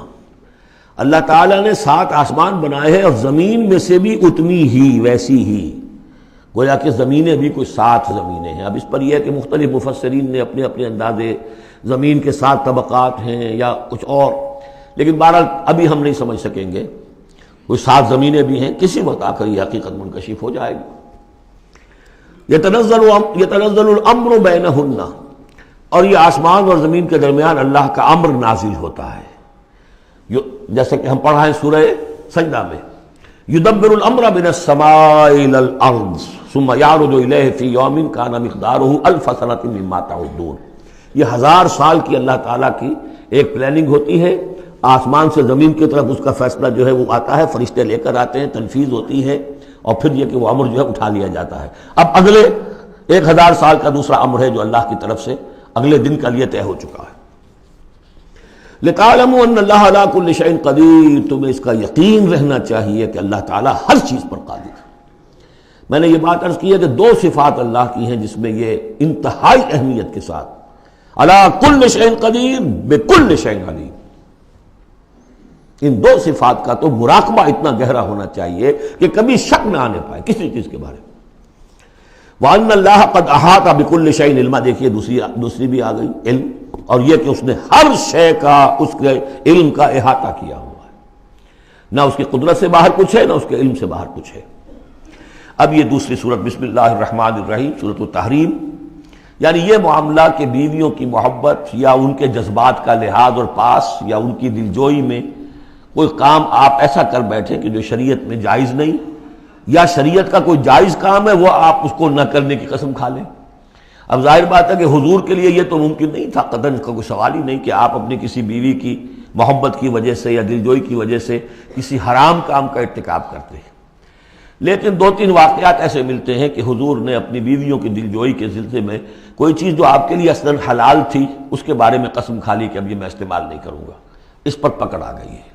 اللہ تعالیٰ نے 7 آسمان بنائے ہیں اور زمین میں سے بھی اتنی ہی، ویسی ہی، گویا کہ زمینیں بھی کوئی 7 زمینیں ہیں۔ اب اس پر یہ ہے کہ مختلف مفسرین نے اپنے اپنے اندازے، زمین کے 7 طبقات ہیں یا کچھ اور، لیکن بہرحال ابھی ہم نہیں سمجھ سکیں گے، کوئی 7 زمینیں بھی ہیں، کسی وقت آ کر یہ حقیقت منکشف ہو جائے گی۔ یتنزل الامر بینہن، اور یہ آسمان اور زمین کے درمیان اللہ کا امر نازل ہوتا ہے، جیسے کہ ہم پڑھا ہے سورہ سجدہ میں، یدبر الامر من السماء الى الارض ثم یعرج الیہ فی یوم کان مقدارہ 1000 سنۃ مما تعدون، یہ 1000 سال کی اللہ تعالیٰ کی ایک پلاننگ ہوتی ہے، آسمان سے زمین کی طرف اس کا فیصلہ جو ہے وہ آتا ہے، فرشتے لے کر آتے ہیں، تنفیذ ہوتی ہے، اور پھر یہ کہ وہ امر جو ہے اٹھا لیا جاتا ہے۔ اب اگلے 1000 سال کا دوسرا امر ہے جو اللہ کی طرف سے اگلے دن کا لیے طے ہو چکا ہے۔ لِتَعْلَمُوا أَنَّ اللَّهَ عَلَىٰ كُلِّ شَيْءٍ قَدِيرٌ، تمہیں اس کا یقین رہنا چاہیے کہ اللہ تعالیٰ ہر چیز پر قادر ہے۔ میں نے یہ بات عرض کی ہے کہ 2 صفات اللہ کی ہیں جس میں یہ انتہائی اہمیت کے ساتھ عَلَىٰ كُلِّ شَيْءٍ قَدِيرٌ بِكُلِّ شَيْءٍ عَلِيمٌ، ان 2 صفات کا تو مراقبہ اتنا گہرا ہونا چاہیے کہ کبھی شک نہ آنے پائے کسی چیز کے بارے میں۔ وَأَنَّ اللَّهَ قَدْ أَحَاطَ بِكُلِّ شَيْءٍ عِلْمًا، دیکھیے دوسری بھی آ گئی علم، اور یہ کہ اس نے ہر شے کا اس کے علم کا احاطہ کیا ہوا ہے، نہ اس کی قدرت سے باہر کچھ ہے نہ اس کے علم سے باہر کچھ ہے۔ اب یہ دوسری سورت بسم اللہ الرحمن الرحیم، سورۃ التحریم، یعنی یہ معاملہ کہ بیویوں کی محبت یا ان کے جذبات کا لحاظ اور پاس یا ان کی دلجوئی میں کوئی کام آپ ایسا کر بیٹھے کہ جو شریعت میں جائز نہیں، یا شریعت کا کوئی جائز کام ہے وہ آپ اس کو نہ کرنے کی قسم کھا لیں۔ اب ظاہر بات ہے کہ حضور کے لیے یہ تو ممکن نہیں تھا، قطعاً کا کوئی سوال ہی نہیں کہ آپ اپنی کسی بیوی کی محبت کی وجہ سے یا دلجوئی کی وجہ سے کسی حرام کام کا ارتکاب کرتے ہیں، لیکن 2-3 واقعات ایسے ملتے ہیں کہ حضور نے اپنی بیویوں کی دلجوئی کے سلسلے میں کوئی چیز جو آپ کے لیے اصلاً حلال تھی اس کے بارے میں قسم کھا لی کہ اب یہ میں استعمال نہیں کروں گا، اس پر پکڑ آ گئی ہے۔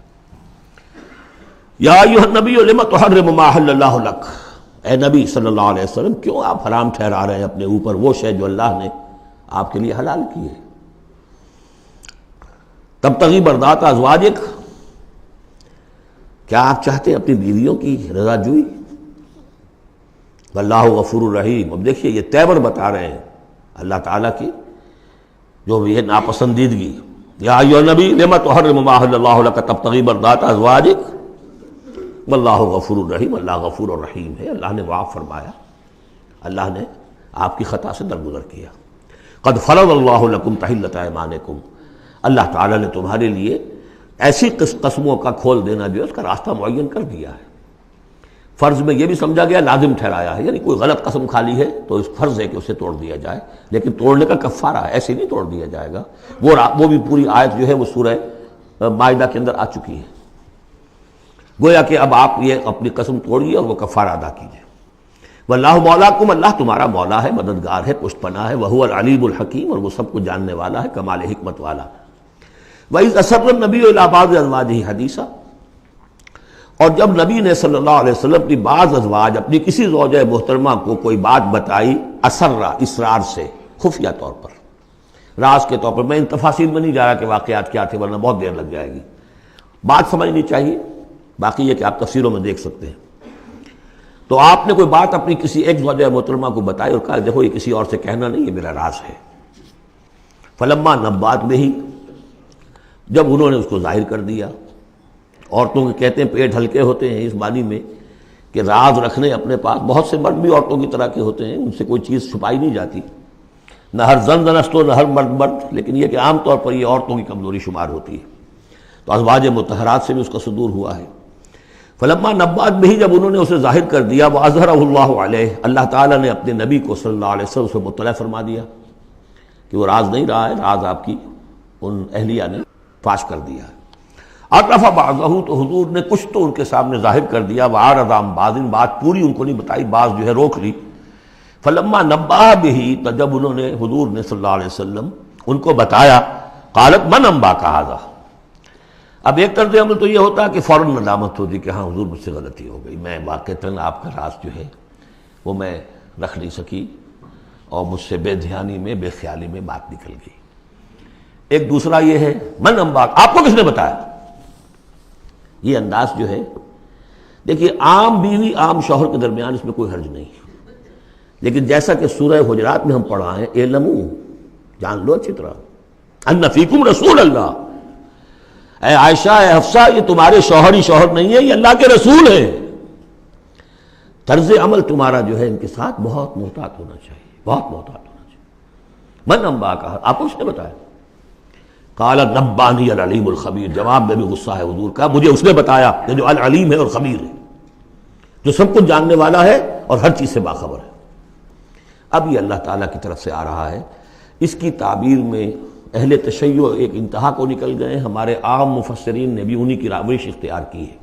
یا ایھا النبی لم تحرم ما احل اللہ لک، اے نبی صلی اللہ علیہ وسلم کیوں آپ حرام ٹھہرا رہے ہیں اپنے اوپر وہ شے جو اللہ نے آپ کے لیے حلال کی ہے۔ تبتغی مرضات ازواجک، کیا آپ چاہتے ہیں اپنی بیویوں کی رضا جوئی؟ واللہ غفور الرحیم، اب دیکھیے یہ تیور بتا رہے ہیں اللہ تعالیٰ کی جو یہ ناپسندیدگی۔ یا ایھا النبی لم تحرم ما احل اللہ لک تبتغی مرضات ازواجک واللہ غفور الرحیم، اللہ غفور الرحیم ہے، اللہ نے معاف فرمایا، اللہ نے آپ کی خطا سے درگزر کیا۔ قد فرض اللہ لکم تحلۃ ایمانکم، اللہ تعالیٰ نے تمہارے لیے ایسی قسموں کا کھول دینا جو ہے اس کا راستہ معین کر دیا ہے۔ فرض میں یہ بھی سمجھا گیا، لازم ٹھہرایا ہے، یعنی کوئی غلط قسم کھا لی ہے تو اس فرض ہے کہ اسے توڑ دیا جائے، لیکن توڑنے کا کفارہ ہے، ایسے نہیں توڑ دیا جائے گا۔ وہ بھی پوری آیت جو ہے وہ سورہ مائدہ کے اندر آ چکی ہے، گویا کہ اب آپ یہ اپنی قسم توڑیے اور وہ کفارہ ادا کیجیے۔ واللہ مولاکم، اللہ تمہارا مولا ہے، مددگار ہے، پشت پناہ ہے، وہو العلیم الحکیم، اور وہ سب کو جاننے والا ہے، کمال حکمت والا۔ وَإِذْ أَسَرَّ النَّبِيُّ إِلَىٰ بَعْضِ أَزْوَاجِهِ حَدِيثًا، اور جب نبی نے صلی اللہ علیہ وسلم اپنی بعض ازواج، اپنی کسی زوجہ محترمہ کو کوئی بات بتائی، اسرہ، اسرار سے، خفیہ طور پر، راز کے طور پر، میں ان تفاصیل میں نہیں جا رہا کہ واقعات کیا تھے ورنہ بہت دیر لگ جائے گی، بات سمجھنی چاہیے، باقی یہ کہ آپ تفسیروں میں دیکھ سکتے ہیں۔ تو آپ نے کوئی بات اپنی کسی ایک زوجہ محترمہ کو بتائی اور کہا دیکھو یہ کسی اور سے کہنا نہیں، یہ میرا راز ہے۔ فلما نبات بہ، جب انہوں نے اس کو ظاہر کر دیا، عورتوں کے کہتے ہیں پیٹ ہلکے ہوتے ہیں اس معنی میں کہ راز رکھنے اپنے پاس، بہت سے مرد بھی عورتوں کی طرح کے ہوتے ہیں، ان سے کوئی چیز چھپائی نہیں جاتی، نہ ہر زن زنست و نہ ہر مرد مرد، لیکن یہ کہ عام طور پر یہ عورتوں کی کمزوری شمار ہوتی ہے۔ تو ازواج مطہرات سے بھی اس کا صدور ہوا ہے۔ فلما نبات بہ، جب انہوں نے اسے ظاہر کر دیا، واظہرہ اللہ علیہ، اللہ تعالیٰ نے اپنے نبی کو صلی اللہ علیہ وسلم سے مطلع فرما دیا کہ وہ راز نہیں رہا ہے، راز آپ کی ان اہلیہ نے فاش کر دیا ہے۔ عرف بعضہ، تو حضور نے کچھ تو ان کے سامنے ظاہر کر دیا، وعرض عن بعض، بات پوری ان کو نہیں بتائی، بعض جو ہے روک لی۔ فلما نبأ بہ، تو جب انہوں نے حضور نے صلی اللہ علیہ وسلم ان کو بتایا، قالت من انباک ھذا، اب ایک طرز عمل تو یہ ہوتا ہے کہ فوراً ندامت ہوتی کہ ہاں حضور مجھ سے غلطی ہو گئی، میں واقعتاً آپ کا راز جو ہے وہ میں رکھ نہیں سکی اور مجھ سے بے دھیانی میں، بے خیالی میں بات نکل گئی۔ ایک دوسرا یہ ہے من انباک، آپ کو کس نے بتایا؟ یہ انداز جو ہے، دیکھیے عام بیوی عام شوہر کے درمیان اس میں کوئی حرج نہیں، لیکن جیسا کہ سورہ حجرات میں ہم پڑھا ہے، اعلموا، جان لو اچھی طرح، ان فیکم رسول اللہ، اے عائشہ، اے حفصہ، یہ تمہارے شوہر ہی شوہر نہیں ہے، یہ اللہ کے رسول ہیں۔ طرز عمل تمہارا جو ہے ان کے ساتھ بہت محتاط ہونا چاہیے، بہت محتاط ہونا چاہیے۔ من انباک، آپ کو اس نے بتایا؟ قال نبانی العلیم الخبیر، جواب میں بھی غصہ ہے حضور کا، مجھے اس نے بتایا کہ جو العلیم ہے اور خبیر ہے، جو سب کچھ جاننے والا ہے اور ہر چیز سے باخبر ہے۔ اب یہ اللہ تعالیٰ کی طرف سے آ رہا ہے اس کی تعبیر میں اہل تشیع ایک انتہا کو نکل گئے، ہمارے عام مفسرین نے بھی انہی کی روش اختیار کی ہے،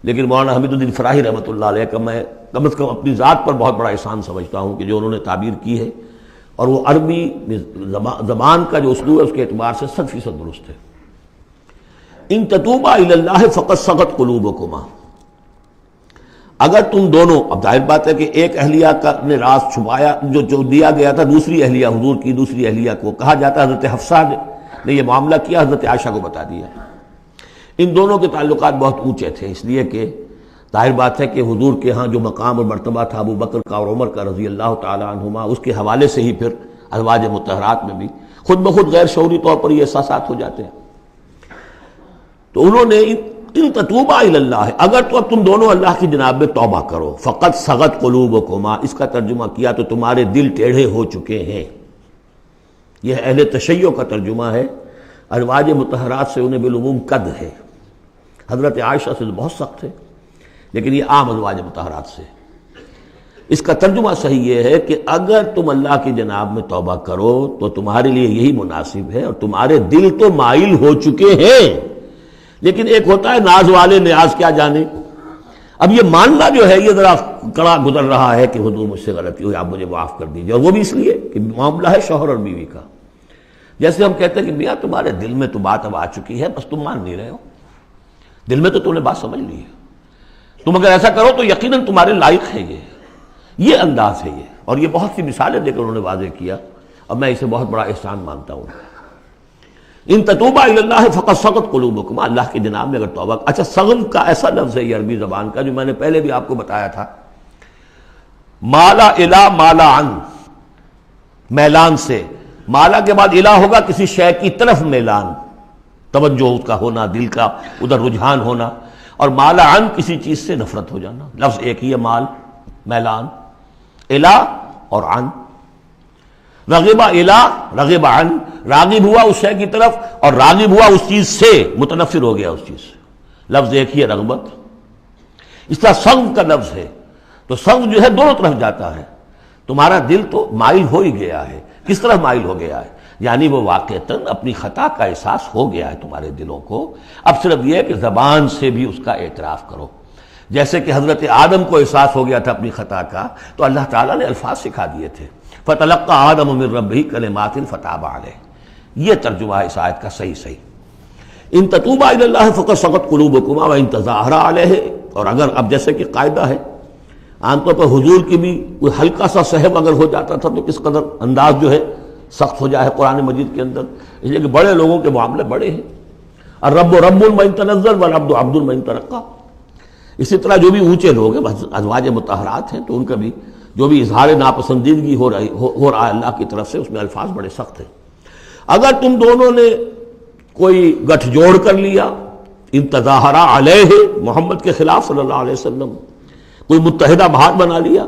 لیکن مولانا حمید الدین فراہی رحمۃ اللہ علیہ کا میں کم از کم اپنی ذات پر بہت بڑا احسان سمجھتا ہوں کہ جو انہوں نے تعبیر کی ہے، اور وہ عربی زبان کا جو اسلوب ہے اس کے اعتبار سے 100% درست ہے۔ ان تتوبا الی اللہ فقد صغت قلوبکما، اگر تم دونوں، اب ظاہر بات ہے کہ ایک اہلیہ کا نے راز چھپایا جو دیا گیا تھا دوسری اہلیہ، حضور کی دوسری اہلیہ کو کہا جاتا ہے حضرت حفصہ نے یہ معاملہ کیا، حضرت عائشہ کو بتا دیا۔ ان دونوں کے تعلقات بہت اونچے تھے، اس لیے کہ ظاہر بات ہے کہ حضور کے ہاں جو مقام اور مرتبہ تھا ابو بکر کا اور عمر کا رضی اللہ تعالی عنہما، اس کے حوالے سے ہی پھر ازواج مطہرات میں بھی خود بخود غیر شعوری طور پر یہ احساسات ہو جاتے ہیں۔ تو انہوں نے ان تتوبا الی اللہ، اگر تو اب تم دونوں اللہ کی جناب میں توبہ کرو، فقط صغت قلوبکما، اس کا ترجمہ کیا تو تمہارے دل ٹیڑھے ہو چکے ہیں۔ یہ اہل تشیع کا ترجمہ ہے، ازواج مطہرات سے انہیں بالعموم قد ہے، حضرت عائشہ سے بہت سخت ہے، لیکن یہ عام ازواج مطہرات سے۔ اس کا ترجمہ صحیح یہ ہے کہ اگر تم اللہ کی جناب میں توبہ کرو تو تمہارے لیے یہی مناسب ہے، اور تمہارے دل تو مائل ہو چکے ہیں، لیکن ایک ہوتا ہے ناز والے نیاز کیا جانے۔ اب یہ ماننا جو ہے یہ ذرا کڑا گزر رہا ہے کہ حضور مجھ سے غلطی ہوئی، آپ مجھے معاف کر دیجیے، اور وہ بھی اس لیے کہ معاملہ ہے شوہر اور بیوی کا۔ جیسے ہم کہتے ہیں کہ میاں تمہارے دل میں تو بات اب آ چکی ہے، بس تم مان نہیں رہے ہو، دل میں تو تم نے بات سمجھ لی ہے، تم اگر ایسا کرو تو یقیناً تمہارے لائق ہے، یہ انداز ہے یہ، اور یہ بہت سی مثالیں دے کر انہوں نے واضح کیا، اب میں اسے بہت بڑا احسان مانتا ہوں۔ ان تتوبا الی اللہ فقد صغت قلوبکما، اللہ کی جناب میں اگر توبہ، اچھا صغن کا ایسا لفظ ہے یہ عربی زبان کا جو میں نے پہلے بھی آپ کو بتایا تھا، مالا الی مالا عن، میلان سے، مالا کے بعد الی ہوگا کسی شے کی طرف میلان، توجہ اس کا ہونا، دل کا ادھر رجحان ہونا، اور مالا عن کسی چیز سے نفرت ہو جانا، لفظ ایک ہی ہے، مال میلان، الی اور عن، رغب الی رغب عن، راغب ہوا اس شے کی طرف اور راغب ہوا اس چیز سے، متنفر ہو گیا اس چیز سے، لفظ ایک ہی ہے رغبت۔ اس طرح سنگ کا لفظ ہے، تو سنگ جو ہے دونوں طرف جاتا ہے، تمہارا دل تو مائل ہو ہی گیا ہے، کس طرح مائل ہو گیا ہے، یعنی وہ واقعتاً اپنی خطا کا احساس ہو گیا ہے تمہارے دلوں کو، اب صرف یہ ہے کہ زبان سے بھی اس کا اعتراف کرو، جیسے کہ حضرت آدم کو احساس ہو گیا تھا اپنی خطا کا، تو اللہ تعالیٰ نے الفاظ سکھا دیے تھے، فَتَلَقَّى آدَمُ مِن رَبِّهِ كَلِمَاتٍ فَتَابَ عَلَيْهِ، یہ ترجمہ ہے اس آیت کا صحیح۔ ان تتوبا الی اللہ فقد صغت قلوبکما وان تظاہرا علیہ، اور اگر اب جیسے کہ قاعدہ ہے عام طور پر حضور کی بھی کوئی ہلکا سا سہو اگر ہو جاتا تھا تو کس قدر انداز جو ہے سخت ہو جائے قرآن مجید کے اندر، اس لیے کہ بڑے لوگوں کے معاملے بڑے ہیں، الرب رب من تنزل والعبد عبد من ترقى، اسی طرح جو بھی اونچے لوگ ہیں ازواج مطہرات ہیں تو ان کا بھی جو بھی اظہار ناپسندیدگی ہو رہا ہے اللہ کی طرف سے، اس میں الفاظ بڑے سخت ہیں۔ اگر تم دونوں نے کوئی گٹھ جوڑ کر لیا، ان تظاہرا علیہ، محمد کے خلاف صلی اللہ علیہ وسلم، کوئی متحدہ بھار بنا لیا،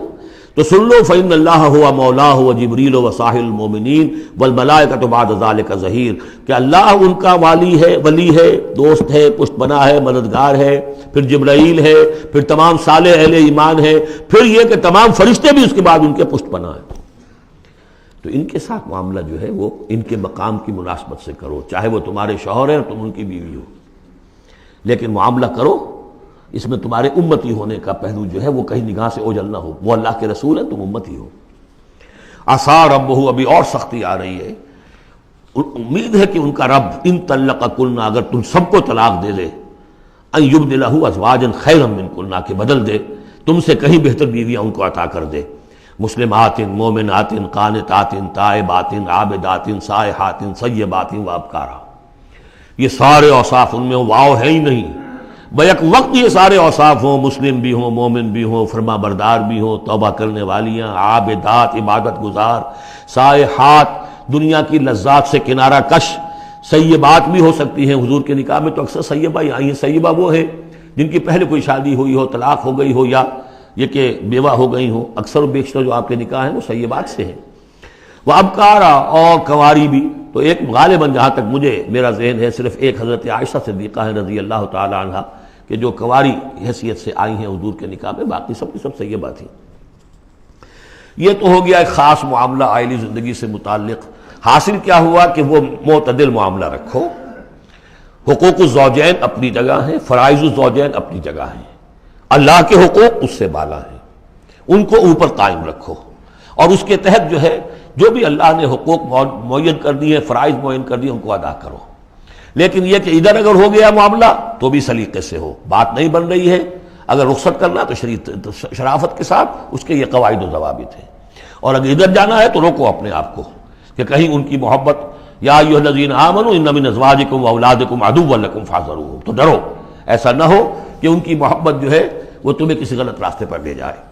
تو سن لو فإن اللہ ہوا مولا ہوا جبریل و صاحب المومنین والملائکۃ بعد ذلک ظہیر، کہ اللہ ان کا ولی ہے، دوست ہے، پشت بنا ہے، مددگار ہے، پھر جبرائیل ہے، پھر تمام صالح اہل ایمان ہے، پھر یہ کہ تمام فرشتے بھی اس کے بعد ان کے پشت بنا ہے۔ تو ان کے ساتھ معاملہ جو ہے وہ ان کے مقام کی مناسبت سے کرو، چاہے وہ تمہارے شوہر ہیں اور تم ان کی بیوی ہو، لیکن معاملہ کرو اس میں تمہارے امتی ہونے کا پہلو جو ہے وہ کہیں نگاہ سے اوجھل نہ ہو، وہ اللہ کے رسول ہیں، تم امتی ہو۔ عسیٰ ربہ، ابھی اور سختی آ رہی ہے، امید ہے کہ ان کا رب ان طلقکن، اگر تم سب کو طلاق دے دے، ان یبدلہ ازواجا خیرا منکن، کہ بدل دے تم سے کہیں بہتر بیویاں ان کو عطا کر دے، مسلمات مومنات قانتات تائبات عابدات سائحات ثیبات وابکارا، یہ سارے اوصاف ان میں واو ہے ہی نہیں، بیک وقت یہ سارے اوصاف ہوں، مسلم بھی ہوں، مومن بھی ہوں، فرما بردار بھی ہوں، توبہ کرنے والیاں، عابدات عبادت گزار، سائحات دنیا کی لذات سے کنارہ کش، سیبات بھی ہو سکتی ہیں، حضور کے نکاح میں تو اکثر سیبہ ہی آئی ہیں، سیبہ وہ ہیں جن کی پہلے کوئی شادی ہوئی ہو، طلاق ہو گئی ہو، یا یہ کہ بیوہ ہو گئی ہوں، اکثر و بیشتر جو آپ کے نکاح ہیں وہ سیبات سے ہیں، وہ ابکارا، اور کنواری بھی، تو ایک غالباً جہاں تک مجھے میرا ذہن ہے صرف ایک حضرت عائشہ صدیقہ ہے رضی اللہ تعالی عنہ کہ جو کنواری حیثیت سے آئی ہیں حضور کے نکاح میں، باقی سب کی سب سیبہ تھیں۔ یہ تو ہو گیا ایک خاص معاملہ عائلی زندگی سے متعلق حاصل کیا ہوا کہ وہ معتدل معاملہ رکھو، حقوق الزوجین اپنی جگہ ہیں، فرائض الزوجین اپنی جگہ ہیں، اللہ کے حقوق اس سے بالا ہیں، ان کو اوپر قائم رکھو، اور اس کے تحت جو ہے جو بھی اللہ نے حقوق معین کر دی ہے، فرائض معین کر دی، ان کو ادا کرو۔ لیکن یہ کہ ادھر اگر ہو گیا معاملہ تو بھی سلیقے سے ہو، بات نہیں بن رہی ہے، اگر رخصت کرنا تو شرافت کے ساتھ اس کے یہ قواعد و ضوابط ہیں، اور اگر ادھر جانا ہے تو روکو اپنے آپ کو کہ کہیں ان کی محبت، یا ایھا الذین آمنوا ان من ازواجکم واولادکم عدوا لکم فاحذروہم، تو ڈرو ایسا نہ ہو کہ ان کی محبت جو ہے وہ تمہیں کسی غلط راستے پر لے جائے۔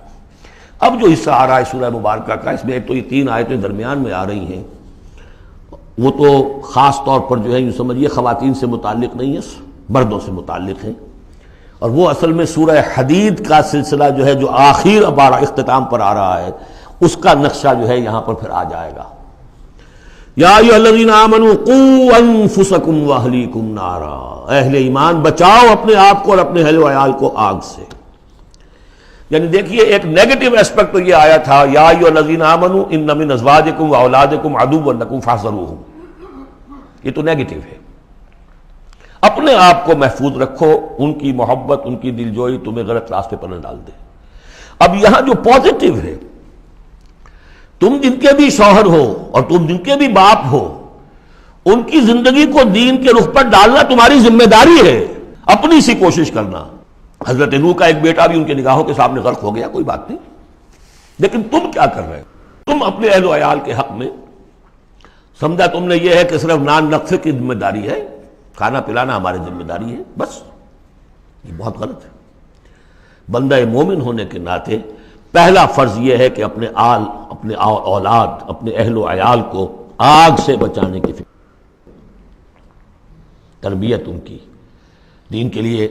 اب جو حصہ آ رہا ہے سورہ مبارکہ کا، اس میں ایک تو یہ 3 آیتیں درمیان میں آ رہی ہیں، وہ تو خاص طور پر جو ہے یوں سمجھیے خواتین سے متعلق نہیں ہے، مردوں سے متعلق ہیں، اور وہ اصل میں سورہ حدید کا سلسلہ جو ہے جو آخر اب اختتام پر آ رہا ہے، اس کا نقشہ جو ہے یہاں پر پھر آ جائے گا۔ یا ایھا الذین آمنوا قوا انفسکم واہلیکم نارا، اہل ایمان بچاؤ اپنے آپ کو اور اپنے اہل و عیال کو آگ سے۔ یعنی دیکھیے ایک نیگیٹو اسپیکٹ تو یہ آیا تھا، یا ایھا الذین آمنوا ان من ازواجکم واولادکم عدوا لکم فاحذروہم، یہ تو نیگیٹو ہے، اپنے آپ کو محفوظ رکھو، ان کی محبت، ان کی دلجوئی تمہیں غلط راستے پر نہ ڈال دے۔ اب یہاں جو پازیٹو ہے، تم جن کے بھی شوہر ہو اور تم جن کے بھی باپ ہو، ان کی زندگی کو دین کے رخ پر ڈالنا تمہاری ذمہ داری ہے، اپنی سی کوشش کرنا۔ حضرت نوح کا ایک بیٹا بھی ان کے نگاہوں کے سامنے غرق ہو گیا، کوئی بات نہیں، لیکن تم کیا کر رہے ہو؟ تم اپنے اہل و عیال کے حق میں سمجھا تم نے یہ ہے کہ صرف نان نقصے کی ذمہ داری ہے، کھانا پلانا ہماری ذمہ داری ہے، بس یہ بہت غلط ہے۔ بندہ مومن ہونے کے ناطے پہلا فرض یہ ہے کہ اپنے اولاد، اپنے اہل و عیال کو آگ سے بچانے کی فکر، تربیت ان کی، دین کے لیے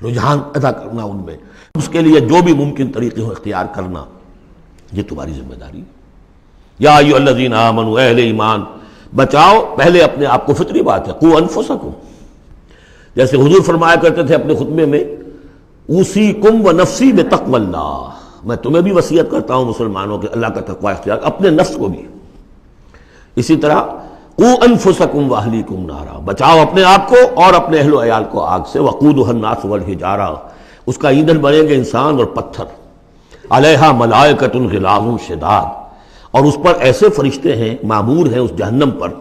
رجحان پیدا کرنا ان میں، اس کے لیے جو بھی ممکن طریقے ہو اختیار کرنا، یہ تمہاری ذمہ داری ہے۔ یا ایھا الذین آمنوا، اہل ایمان بچاؤ پہلے اپنے آپ کو، فطری بات ہے، قوا انفسکم، جیسے حضور فرمایا کرتے تھے اپنے خطبے میں، اوصیکم ونفسی بتقوی اللہ، میں تمہیں بھی وصیت کرتا ہوں مسلمانوں کے اللہ کا تقوی اختیار، اپنے نفس کو بھی۔ اسی طرح قوا انفسکم واہلیکم نارا، بچاؤ اپنے آپ کو اور اپنے اہل و عیال کو آگ سے، وقودھا الناس والحجارہ، اس کا ایندھن بنیں گے انسان اور پتھر، علیہا ملائکۃ غلاظ شداد، اور اس پر ایسے فرشتے ہیں معمور ہیں اس جہنم پر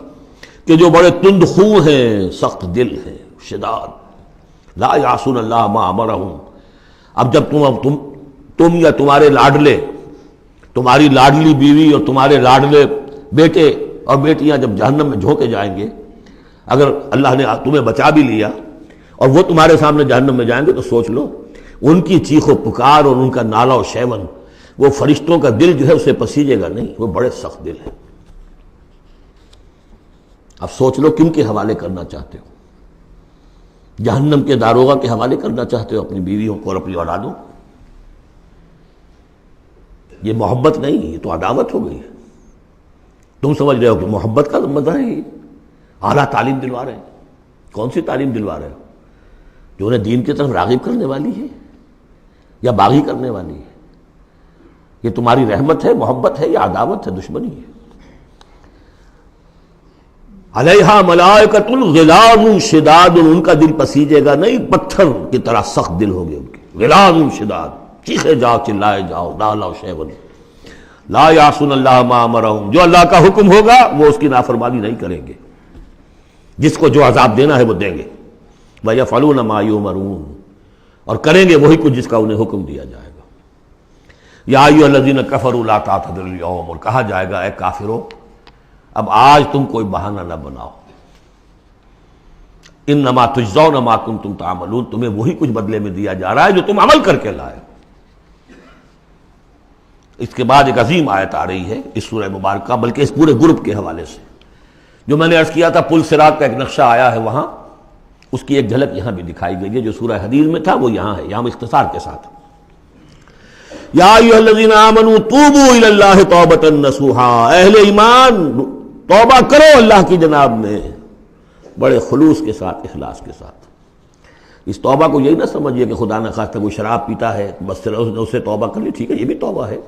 کہ جو بڑے تند خو ہیں، سخت دل ہیں، شداد، لا یعصون اللہ ما امرہم۔ اب جب تم یا تمہارے لاڈلے، تمہاری لاڈلی بیوی اور تمہارے لاڈلے بیٹے اور بیٹیاں جب جہنم میں جھونکے جائیں گے، اگر اللہ نے تمہیں بچا بھی لیا اور وہ تمہارے سامنے جہنم میں جائیں گے تو سوچ لو ان کی چیخ و پکار اور ان کا نالہ و شیون، وہ فرشتوں کا دل جو ہے اسے پسیجے گا نہیں، وہ بڑے سخت دل ہیں۔ اب سوچ لو کن کے حوالے کرنا چاہتے ہو؟ جہنم کے داروغہ کے حوالے کرنا چاہتے ہو اپنی بیویوں کو اور اپنی اولادوں؟ یہ محبت نہیں، یہ تو عداوت ہو گئی ہے۔ تم سمجھ رہے ہو کہ محبت کا مزہ ہے، یہ اعلیٰ تعلیم دلوا رہے ہیں۔ کون سی تعلیم دلوا رہے ہو؟ جو انہیں دین کی طرف راغب کرنے والی ہے یا باغی کرنے والی ہے؟ یہ تمہاری رحمت ہے، محبت ہے یا عداوت ہے، دشمنی ہے؟ علیہا ملائکۃ غلاظ شداد، ان کا دل پسیجے گا نہیں، پتھر کی طرح سخت دل ہوگے ان کے، غلاظ شداد، چیخے جاؤ، چلائے جاؤ، نالہ و شیون، لا یعصون اللہ ما امرہم، جو اللہ کا حکم ہوگا وہ اس کی نافرمانی نہیں کریں گے، جس کو جو عذاب دینا ہے وہ دیں گے، وَيَفْعَلُونَ مَا يُؤْمَرُونَ، اور کریں گے وہی کچھ جس کا انہیں حکم دیا جائے گا۔ یا ایھا الذین کفروا لا تعتذروا اليوم، اور کہا جائے گا اے کافرو اب آج تم کوئی بہانہ نہ بناؤ، انما تجزون ما کنتم تعملون، تمہیں وہی کچھ بدلے میں دیا جا رہا ہے جو تم عمل کر کے لائے۔ اس کے بعد ایک عظیم آیت آ رہی ہے اس سورہ مبارکہ، بلکہ اس پورے گروپ کے حوالے سے، جو میں نے عرض کیا تھا پل صراط کا ایک نقشہ آیا ہے وہاں، اس کی ایک جھلک یہاں بھی دکھائی گئی ہے، جو سورہ حدید میں تھا وہ یہاں ہے، یہاں اختصار کے ساتھ۔ یا ایھا الذین آمنوا توبوا الی اللہ توبۃ نصوحا، اہل ایمان توبہ کرو اللہ کی جناب میں بڑے خلوص کے ساتھ، اخلاص کے ساتھ۔ اس توبہ کو یہی نہ سمجھیے کہ خدا نخواستہ کوئی شراب پیتا ہے بس اس نے توبہ کر لی، ٹھیک ہے یہ بھی توبہ ہے،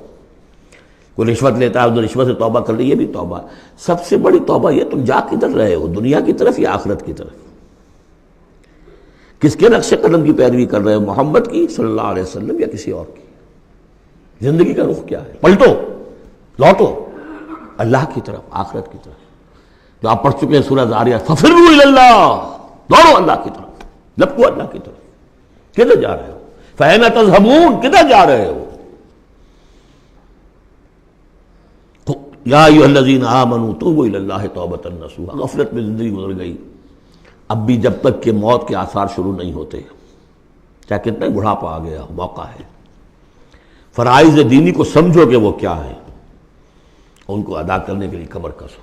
کوئی رشوت لیتا ہے ادھر رشوت سے توبہ کر لی، یہ بھی توبہ۔ سب سے بڑی توبہ یہ تم جا کدھر رہے ہو، دنیا کی طرف یا آخرت کی طرف؟ کس کے نقش قدم کی پیروی کر رہے ہو، محمد کی صلی اللہ علیہ وسلم یا کسی اور کی؟ زندگی کا رخ کیا ہے؟ پلٹو، لوٹو اللہ کی طرف، آخرت کی طرف۔ جو آپ پڑھ چکے ہیں سورہ ذاریات، ففروا الی اللہ، دوڑو اللہ کی طرف، لپکو اللہ کی طرف۔ کدھر جا رہے ہو؟ فأین تذهبون، کدھر جا رہے ہو؟ یا ایھا الذین آمنوا توبوا الی اللہ توبۃ نصوحا۔ غفلت میں زندگی گزر گئی، اب بھی جب تک کہ موت کے آثار شروع نہیں ہوتے، چاہے کتنا بڑھاپا آ گیا، موقع ہے۔ فرائض دینی کو سمجھو کہ وہ کیا ہے، ان کو ادا کرنے کے لیے کمر کسو۔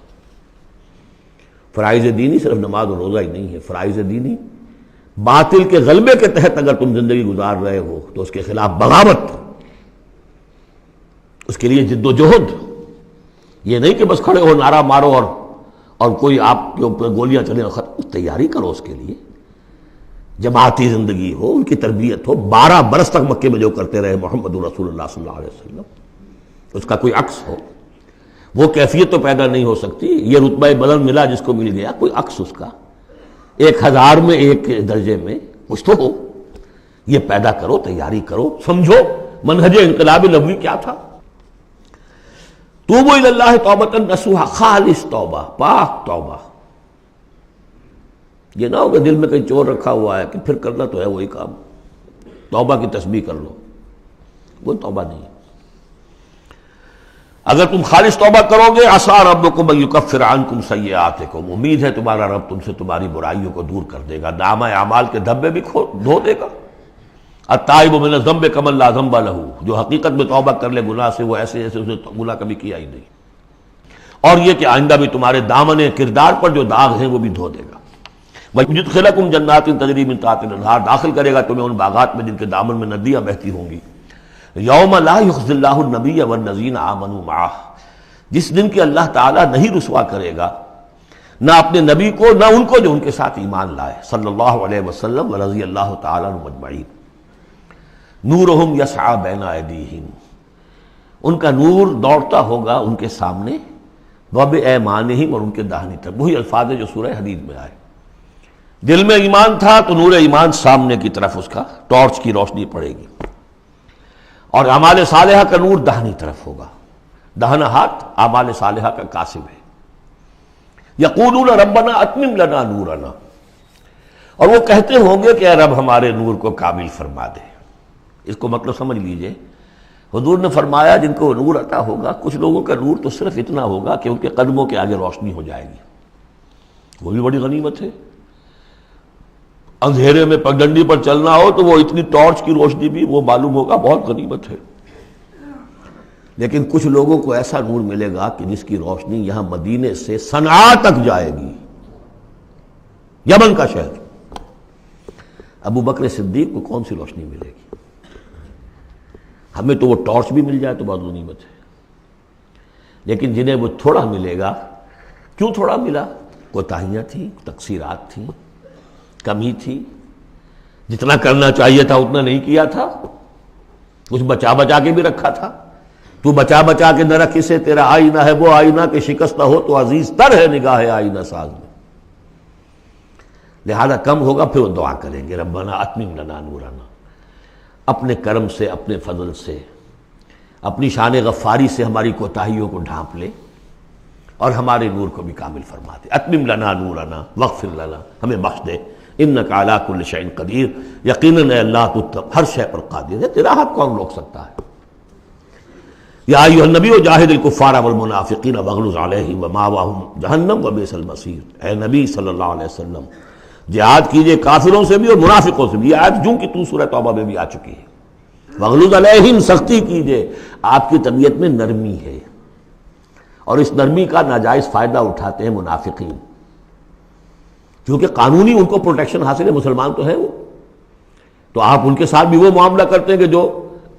فرائض دینی صرف نماز و روزہ ہی نہیں ہے، فرائض دینی باطل کے غلبے کے تحت اگر تم زندگی گزار رہے ہو تو اس کے خلاف بغاوت، اس کے لیے جد و جہد۔ یہ نہیں کہ بس کھڑے ہو نعرہ مارو اور کوئی آپ کے اوپر گولیاں چلیں، تیاری کرو اس کے لیے، جماعتی زندگی ہو، ان کی تربیت ہو۔ 12 برس تک مکے میں جو کرتے رہے محمد رسول اللہ صلی اللہ علیہ وسلم، اس کا کوئی عکس ہو۔ وہ کیفیت تو پیدا نہیں ہو سکتی، یہ رتبہ بلند ملا جس کو مل گیا، کوئی عکس اس کا 1000 میں ایک درجے میں کچھ تو ہو۔ یہ پیدا کرو، تیاری کرو، سمجھو منہج انقلاب نبوی کیا تھا۔ توبوا الی اللہ توبۃ نصوحا، خالص توبہ، پاک توبہ۔ یہ نہ ہو کہ دل میں کہیں چور رکھا ہوا ہے کہ پھر کرنا تو ہے وہی کام، توبہ کی تسبیح کر لو، وہ توبہ نہیں۔ اگر تم خالص توبہ کرو گے، عسیٰ ربکم ان یکفر عنکم سیئاتکم، امید ہے تمہارا رب تم سے تمہاری برائیوں کو دور کر دے گا، نامہ اعمال کے دھبے بھی دھو دے گا۔ التائب من الذنب کمن لا ذنب لہ، جو حقیقت میں توبہ کر لے گناہ سے، وہ ایسے جیسے اسے گناہ کبھی کیا ہی نہیں۔ اور یہ کہ آئندہ بھی تمہارے دامن کردار پر جو داغ ہیں وہ بھی دھو دے گا۔ وَيُدْخِلَكُمْ جَنَّاتٍ تَجْرِي مِن تَحْتِهَا الْأَنْهَارُ، داخل کرے گا تمہیں ان باغات میں جن کے دامن میں ندیاں بہتی ہوں گی۔ یوم لا یخزی اللہ النبی والذین آمنوا معہ، جس دن کہ اللہ تعالیٰ نہیں رسوا کرے گا نہ اپنے نبی کو نہ ان کو جو ان کے ساتھ ایمان لائے، صلی اللہ علیہ وسلم ورضی اللہ تعالیٰ عنہم اجمعین۔ نورہم یسعی بین ایدیہم، ان کا نور دوڑتا ہوگا ان کے سامنے، وبایمانہم، اور ان کے داہنی طرف۔ وہی الفاظ جو سورہ حدید میں آئے۔ دل میں ایمان تھا تو نور ایمان سامنے کی طرف اس کا ٹارچ کی روشنی پڑے گی، اور اعمال صالحہ کا نور داہنی طرف ہوگا۔ داہنا ہاتھ اعمال صالحہ کا قاسم ہے۔ یقولون ربنا اتمم لنا نورنا، اور وہ کہتے ہوں گے کہ اے رب ہمارے نور کو کامل فرما دے۔ اس کو مطلب سمجھ لیجئے، حضور نے فرمایا جن کو نور عطا ہوگا، کچھ لوگوں کا نور تو صرف اتنا ہوگا کہ ان کے قدموں کے آگے روشنی ہو جائے گی، وہ بھی بڑی غنیمت ہے۔ اندھیرے میں پگڈنڈی پر چلنا ہو تو وہ اتنی ٹارچ کی روشنی بھی وہ معلوم ہوگا بہت غنیمت ہے۔ لیکن کچھ لوگوں کو ایسا نور ملے گا کہ جس کی روشنی یہاں مدینے سے صنعاء تک جائے گی، یمن کا شہر۔ ابو بکر صدیق کو کون سی روشنی ملے گی؟ ہمیں تو وہ ٹارچ بھی مل جائے تو بہت غنیمت ہے، لیکن جنہیں وہ تھوڑا ملے گا، کیوں تھوڑا ملا؟ کوتاہیاں تھیں، تقصیرات تھیں، کمی تھی، جتنا کرنا چاہیے تھا اتنا نہیں کیا تھا، کچھ بچا بچا کے بھی رکھا تھا۔ تو بچا بچا کے نہ رکھ اسے، تیرا آئینہ ہے وہ آئینہ کہ شکستہ ہو تو عزیز تر ہے نگاہ آئینہ ساز میں۔ لہذا کم ہوگا، پھر وہ دعا کریں گے ربنا اتمم لنا نورنا، اپنے کرم سے، اپنے فضل سے، اپنی شان غفاری سے ہماری کوتاہیوں کو ڈھانپ لے اور ہمارے نور کو بھی کامل فرما دے۔ اتمم لنا نورنا واغفر لنا، ہمیں بخش دے، انک علی کل شیء قدیر، یقیناً اے اللہ تو ہر شے پر قادر ہے، تیرا ہاتھ کون روک سکتا ہے۔ یا ایھا النبی جاہد الکفار والمنافقین واغلظ علیہم ومأواہم جہنم وبئس المصیر، اے نبی صلی اللہ علیہ وسلم جہاد کیجئے کافروں سے بھی اور منافقوں سے بھی۔ یہ آیت جوں کی تو سورہ توبہ میں بھی آ چکی ہے۔ واغلظ علیہم، سختی کیجئے، آپ کی طبیعت میں نرمی ہے، اور اس نرمی کا ناجائز فائدہ اٹھاتے ہیں منافقین، کیونکہ قانونی ان کو پروٹیکشن حاصل ہے، مسلمان تو ہے وہ، تو آپ ان کے ساتھ بھی وہ معاملہ کرتے ہیں کہ جو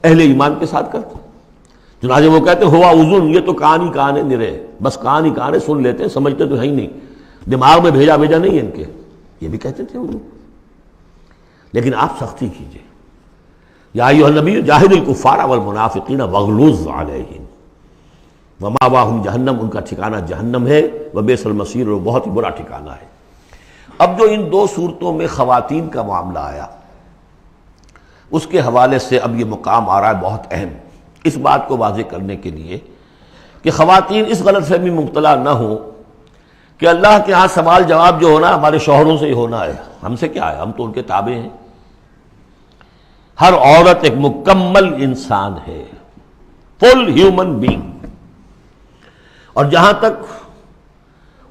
اہل ایمان کے ساتھ کرتے ہیں۔ چنانچہ وہ کہتے ہیں ہوا اذن، یہ تو کان ہی کان ہے نرے، بس کان ہی کان ہے، سن لیتے ہیں، سمجھتے تو ہے ہی نہیں، دماغ میں بھیجا نہیں ہے ان کے، یہ بھی کہتے تھے وہ لوگ۔ لیکن آپ سختی کیجئے، یا ایھا النبی جاہد الکفار والمنافقین واغلظ علیہم، ومأواہم جہنم، ان کا ٹھکانہ جہنم ہے، وبئس المصیر، اور بہت ہی برا ٹھکانہ ہے۔ اب جو ان دو صورتوں میں خواتین کا معاملہ آیا، اس کے حوالے سے اب یہ مقام آ رہا ہے بہت اہم، اس بات کو واضح کرنے کے لیے کہ خواتین اس غلط فہمی میں مبتلا نہ ہوں کہ اللہ کے ہاں سوال جواب جو ہونا ہمارے شوہروں سے ہی ہونا ہے، ہم سے کیا ہے، ہم تو ان کے تابع ہیں۔ ہر عورت ایک مکمل انسان ہے، فل ہیومن بینگ، اور جہاں تک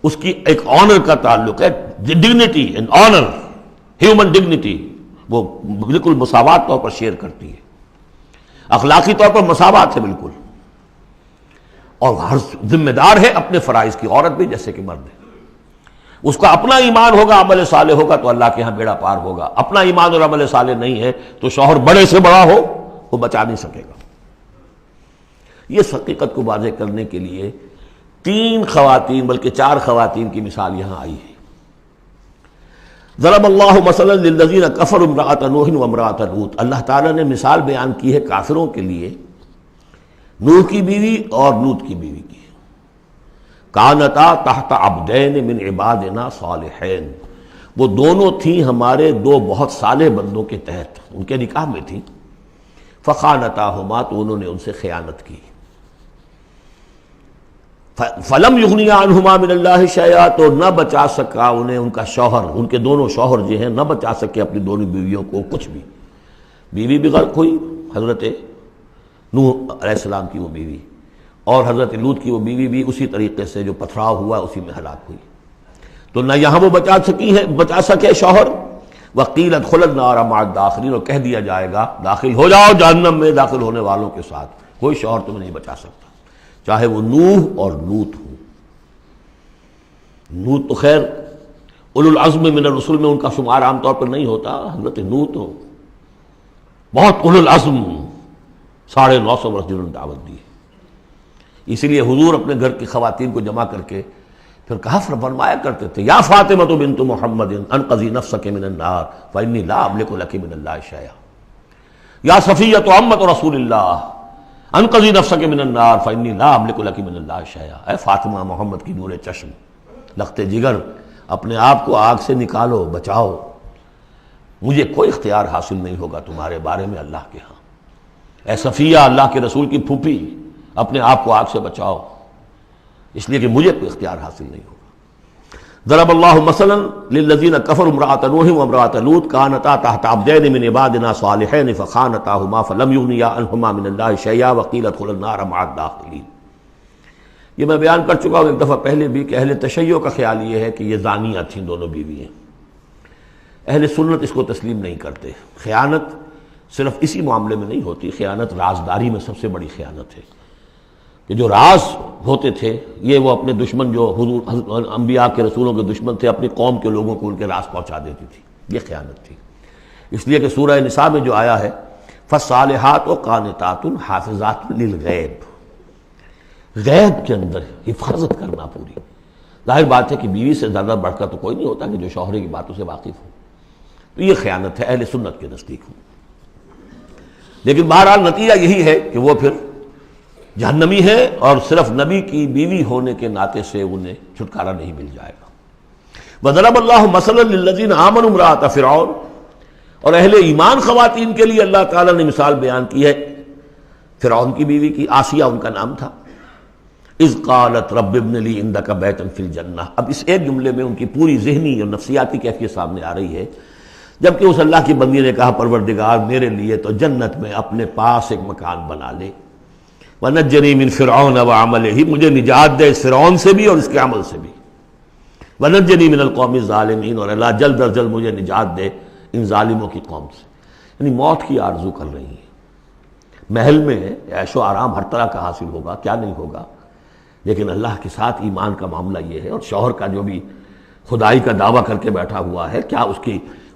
اس کی ایک آنر کا تعلق ہے، dignity and honour, human dignity, وہ بالکل مساوات طور پر شیئر کرتی ہے، اخلاقی طور پر مساوات ہے بالکل، اور ہر ذمہ دار ہے اپنے فرائض کی، عورت بھی جیسے کہ مرد ہے۔ اس کا اپنا ایمان ہوگا، عمل صالح ہوگا تو اللہ کے ہاں بیڑا پار ہوگا، اپنا ایمان اور عمل صالح نہیں ہے تو شوہر بڑے سے بڑا ہو وہ بچا نہیں سکے گا۔ یہ حقیقت کو واضح کرنے کے لیے 3 خواتین بلکہ 4 خواتین کی مثال یہاں آئی ہے۔ ضرب اللہ مثلا للذین کفروا امرأۃ نوح وامرأۃ لوط، اللہ تعالیٰ نے مثال بیان کی ہے کافروں کے لیے نوح کی بیوی اور لوط کی بیوی کی۔ کانتا تحت عبدین من عبادنا صالحین، وہ دونوں تھیں ہمارے 2 بہت صالح بندوں کے تحت، ان کے نکاح میں تھیں۔ فخانتاہما، تو انہوں نے ان سے خیانت کی۔ فلم یغنیا عنہما من اللہ شیئا، تو نہ بچا سکا انہیں ان کا شوہر، ان کے دونوں شوہر جو ہیں نہ بچا سکے اپنی دونوں بیویوں کو کچھ بھی۔ بیوی بھی غرق ہوئی، حضرت نوح علیہ السلام کی وہ بیوی، اور حضرت لوط کی وہ بیوی بھی اسی طریقے سے جو پتھراؤ ہوا اسی میں ہلاک ہوئی۔ تو نہ یہاں وہ بچا سکے شوہر، وقیل ادخلوا النار مع الداخلین، اور کہہ دیا جائے گا داخل ہو جاؤ جہنم میں داخل ہونے والوں کے ساتھ، کوئی شوہر تمہیں نہیں بچا سکتا، چاہے وہ نوح اور لوط ہوں۔ لوط تو خیر اولو العزم من الرسل میں ان کا شمار عام طور پر نہیں ہوتا، حضرت لوط تو بہت اولو العزم، 950 برس جنہوں نے دعوت دی ہے۔ اسی لیے حضور اپنے گھر کی خواتین کو جمع کر کے پھر کہا فرمایا کرتے تھے، یا فاطمہ بنت محمد انقذی نفسک من النار فانی لا املک لک من اللہ شیئا، یا صفیہ عمۃ رسول اللہ انقذی نفسک من النار فانی لا املک لک من اللہ شیئا، اے فاطمہ محمد کی نور چشم، لخت جگر، اپنے آپ کو آگ سے نکالو، بچاؤ، مجھے کوئی اختیار حاصل نہیں ہوگا تمہارے بارے میں اللہ کے ہاں۔ اے صفیہ، اللہ کے رسول کی پھوپھی، اپنے آپ کو آگ سے بچاؤ، اس لیے کہ مجھے کوئی اختیار حاصل نہیں ہوگا۔ ضرب اللہ مثلا للذین کفروا امرأۃ نوح وامرأۃ لوط کانتا تحت عبدین من عبادنا صالحین فخانتاہما فلم یغنیا عنہما من اللہ شیئا وقیل ادخلوا النار مع الداخلین۔ یہ میں بیان کر چکا ہوں ایک دفعہ پہلے بھی کہ اہل تشیع کا خیال یہ ہے کہ یہ زانیہ تھیں دونوں بیویاں، اہل سنت اس کو تسلیم نہیں کرتے۔ خیانت صرف اسی معاملے میں نہیں ہوتی، خیانت رازداری میں سب سے بڑی خیانت ہے، کہ جو راز ہوتے تھے یہ وہ اپنے دشمن، جو حضور انبیاء کے رسولوں کے دشمن تھے، اپنی قوم کے لوگوں کو ان کے راز پہنچا دیتی تھی، یہ خیانت تھی۔ اس لیے کہ سورہ نساء میں جو آیا ہے فالصالحات قانتات حافظات للغیب، غیب کے اندر حفاظت کرنا پوری۔ ظاہر بات ہے کہ بیوی سے زیادہ بڑھ کر تو کوئی نہیں ہوتا کہ جو شوہر کی باتوں سے واقف ہو، تو یہ خیانت ہے اہل سنت کے نزدیک ہو۔ لیکن بہرحال نتیجہ یہی ہے کہ وہ پھر جہنمی ہے، اور صرف نبی کی بیوی ہونے کے ناطے سے انہیں چھٹکارا نہیں مل جائے گا۔ وضرب اللہ مثلا للذین آمنوا امرأۃ فرعون، اور اہل ایمان خواتین کے لیے اللہ تعالیٰ نے مثال بیان کی ہے فرعون کی بیوی کی، آسیہ ان کا نام تھا۔ اذ قالت رب ابن لی عندک بیتا فی الجنہ، اب اس ایک جملے میں ان کی پوری ذہنی اور نفسیاتی کیفیت سامنے آ رہی ہے، جبکہ اس اللہ کی بندی نے کہا پروردگار میرے لیے تو جنت میں اپنے پاس ایک مکان بنا لے، وَنَجَّنِي مِن فِرْعَوْنَ وَعَمَلِهِ، مجھے نجات دے اس فرعون سے بھی اور اس کے عمل سے بھی، وَنَجَّنِي مِنَ الْقَوْمِ الظَّالِمِينَ، اور اللہ جلد از جلد مجھے نجات دے ان ظالموں کی قوم سے۔ یعنی موت کی آرزو کر رہی ہیں، محل میں عیش و آرام ہر طرح کا حاصل ہوگا، کیا نہیں ہوگا، لیکن اللہ کے ساتھ ایمان کا معاملہ یہ ہے، اور شوہر کا جو بھی خدائی کا دعویٰ کر کے بیٹھا ہوا ہے، کیا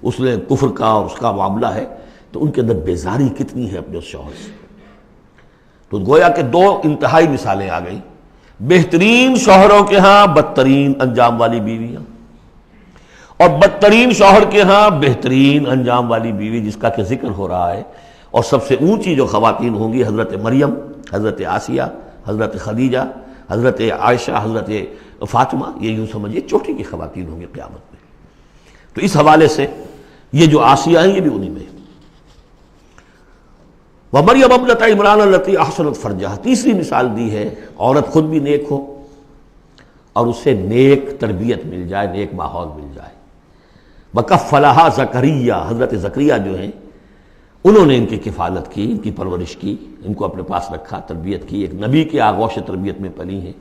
اس نے کفر کا اور اس کا معاملہ ہے، تو ان کے اندر بیزاری کتنی ہے اپنے اس شوہر سے۔ تو گویا کہ 2 انتہائی مثالیں آ گئیں، بہترین شوہروں کے ہاں بدترین انجام والی بیویاں، اور بدترین شوہر کے ہاں بہترین انجام والی بیوی جس کا کہ ذکر ہو رہا ہے۔ اور سب سے اونچی جو خواتین ہوں گی حضرت مریم، حضرت آسیہ، حضرت خدیجہ، حضرت عائشہ، حضرت فاطمہ، یہ یوں سمجھیے چوٹی کی خواتین ہوں گی قیامت میں۔ تو اس حوالے سے یہ جو آسیہ ہیں یہ بھی انہی میں۔ وَمَرْيَمَ ابْنَتَ عِمْرَانَ الَّتِي أَحْصَنَتْ فَرْجَهَا، تیسری مثال دی ہے، عورت خود بھی نیک ہو اور اسے نیک تربیت مل جائے، نیک ماحول مل جائے۔ وَكَفَّلَهَا زَكَرِيَّا، حضرت زکریا جو ہیں انہوں نے ان کی کفالت کی، ان کی پرورش کی، ان کو اپنے پاس رکھا، تربیت کی، ایک نبی کے آغوش تربیت میں پلی ہیں،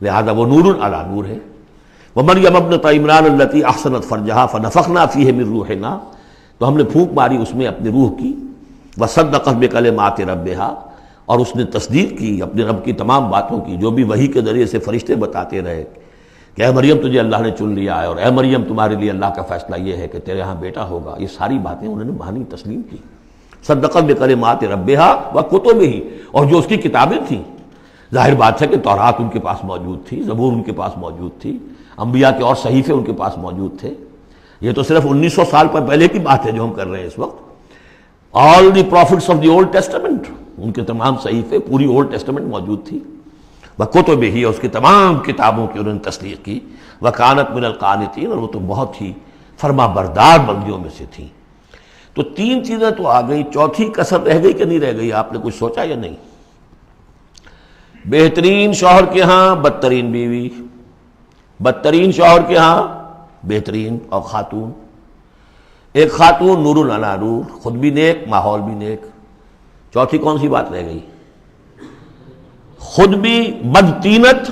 لہذا وہ نور علی نور ہے۔ وَمَرْيَمَ ابْنَتَ عِمْرَانَ الَّتِي أَحْصَنَتْ فَرْجَهَا فَنَفَخْنَا فِيهِ مِن رُوحِنَا، تو ہم نے پھونک ماری اس میں اپنے روح کی۔ وَصَدَّقَتْ بِكَلِمَاتِ رَبِّهَا، اور اس نے تصدیق کی اپنے رب کی تمام باتوں کی، جو بھی وحی کے ذریعے سے فرشتے بتاتے رہے کہ اے مریم تجھے اللہ نے چن لیا ہے، اور اے مریم تمہارے لیے اللہ کا فیصلہ یہ ہے کہ تیرے ہاں بیٹا ہوگا، یہ ساری باتیں انہوں نے مانی تسلیم کی۔ صدقت بکلمات ربها وکتبہ، اور جو اس کی کتابیں تھیں، ظاہر بات ہے کہ تورات ان کے پاس موجود تھی، زبور ان کے پاس موجود تھی، انبیاء کے اور صحیفے ان کے پاس موجود تھے۔ یہ تو صرف 1900 سال پر پہلے کی بات ہے جو ہم کر رہے ہیں اس وقت۔ All the prophets of the old testament, ان کے تمام صحیفے، پوری اولڈ ٹیسٹمنٹ موجود تھی۔ وکتبہ، اور اس کی تمام کتابوں کی انہوں نے تصدیق کی۔ وکانت من القانتین، اور وہ تو بہت ہی فرما بردار بندیوں میں سے تھیں۔ تو تین چیزیں تو آ گئی، چوتھی کسر رہ گئی کہ نہیں رہ گئی؟ آپ نے کچھ سوچا یا نہیں؟ بہترین شوہر کے ہاں بدترین بیوی، بدترین شوہر کے ہاں بہترین اور خاتون، ایک خاتون نور علی نور، خود بھی نیک، ماحول بھی نیک۔ چوتھی کون سی بات رہ گئی؟ خود بھی بدتینت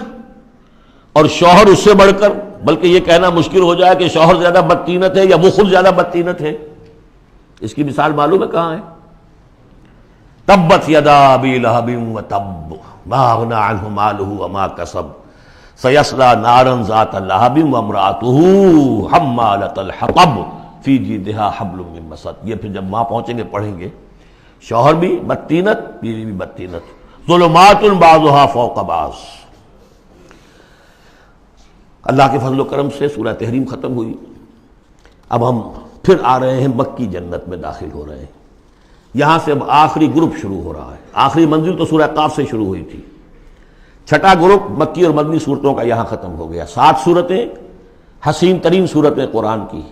اور شوہر اس سے بڑھ کر، بلکہ یہ کہنا مشکل ہو جائے کہ شوہر زیادہ بدتینت ہے یا وہ خود زیادہ بدتینت ہے۔ اس کی مثال معلوم ہے کہاں ہے؟ تبت یدا ابی لہب وتب ما اغنی عنہ مالہ وما کسب سیصلی نارا ذات لہب وامرأتہ حمالۃ الحطب فی جیدہا حبل من مسد۔ یہ پھر جب وہاں پہنچیں گے پڑھیں گے، شوہر بھی بدتینت، بیوی بھی بدتینت، ظلمات بعضها فوق بعض۔ اللہ کے فضل و کرم سے سورہ تحریم ختم ہوئی، اب ہم پھر آ رہے ہیں مکی جنت میں داخل ہو رہے ہیں۔ یہاں سے اب آخری گروپ شروع ہو رہا ہے۔ آخری منزل تو سورہ قاف سے شروع ہوئی تھی، چھٹا گروپ مکی اور مدنی صورتوں کا یہاں ختم ہو گیا۔ 7 صورتیں، حسین ترین صورتیں قرآن کی،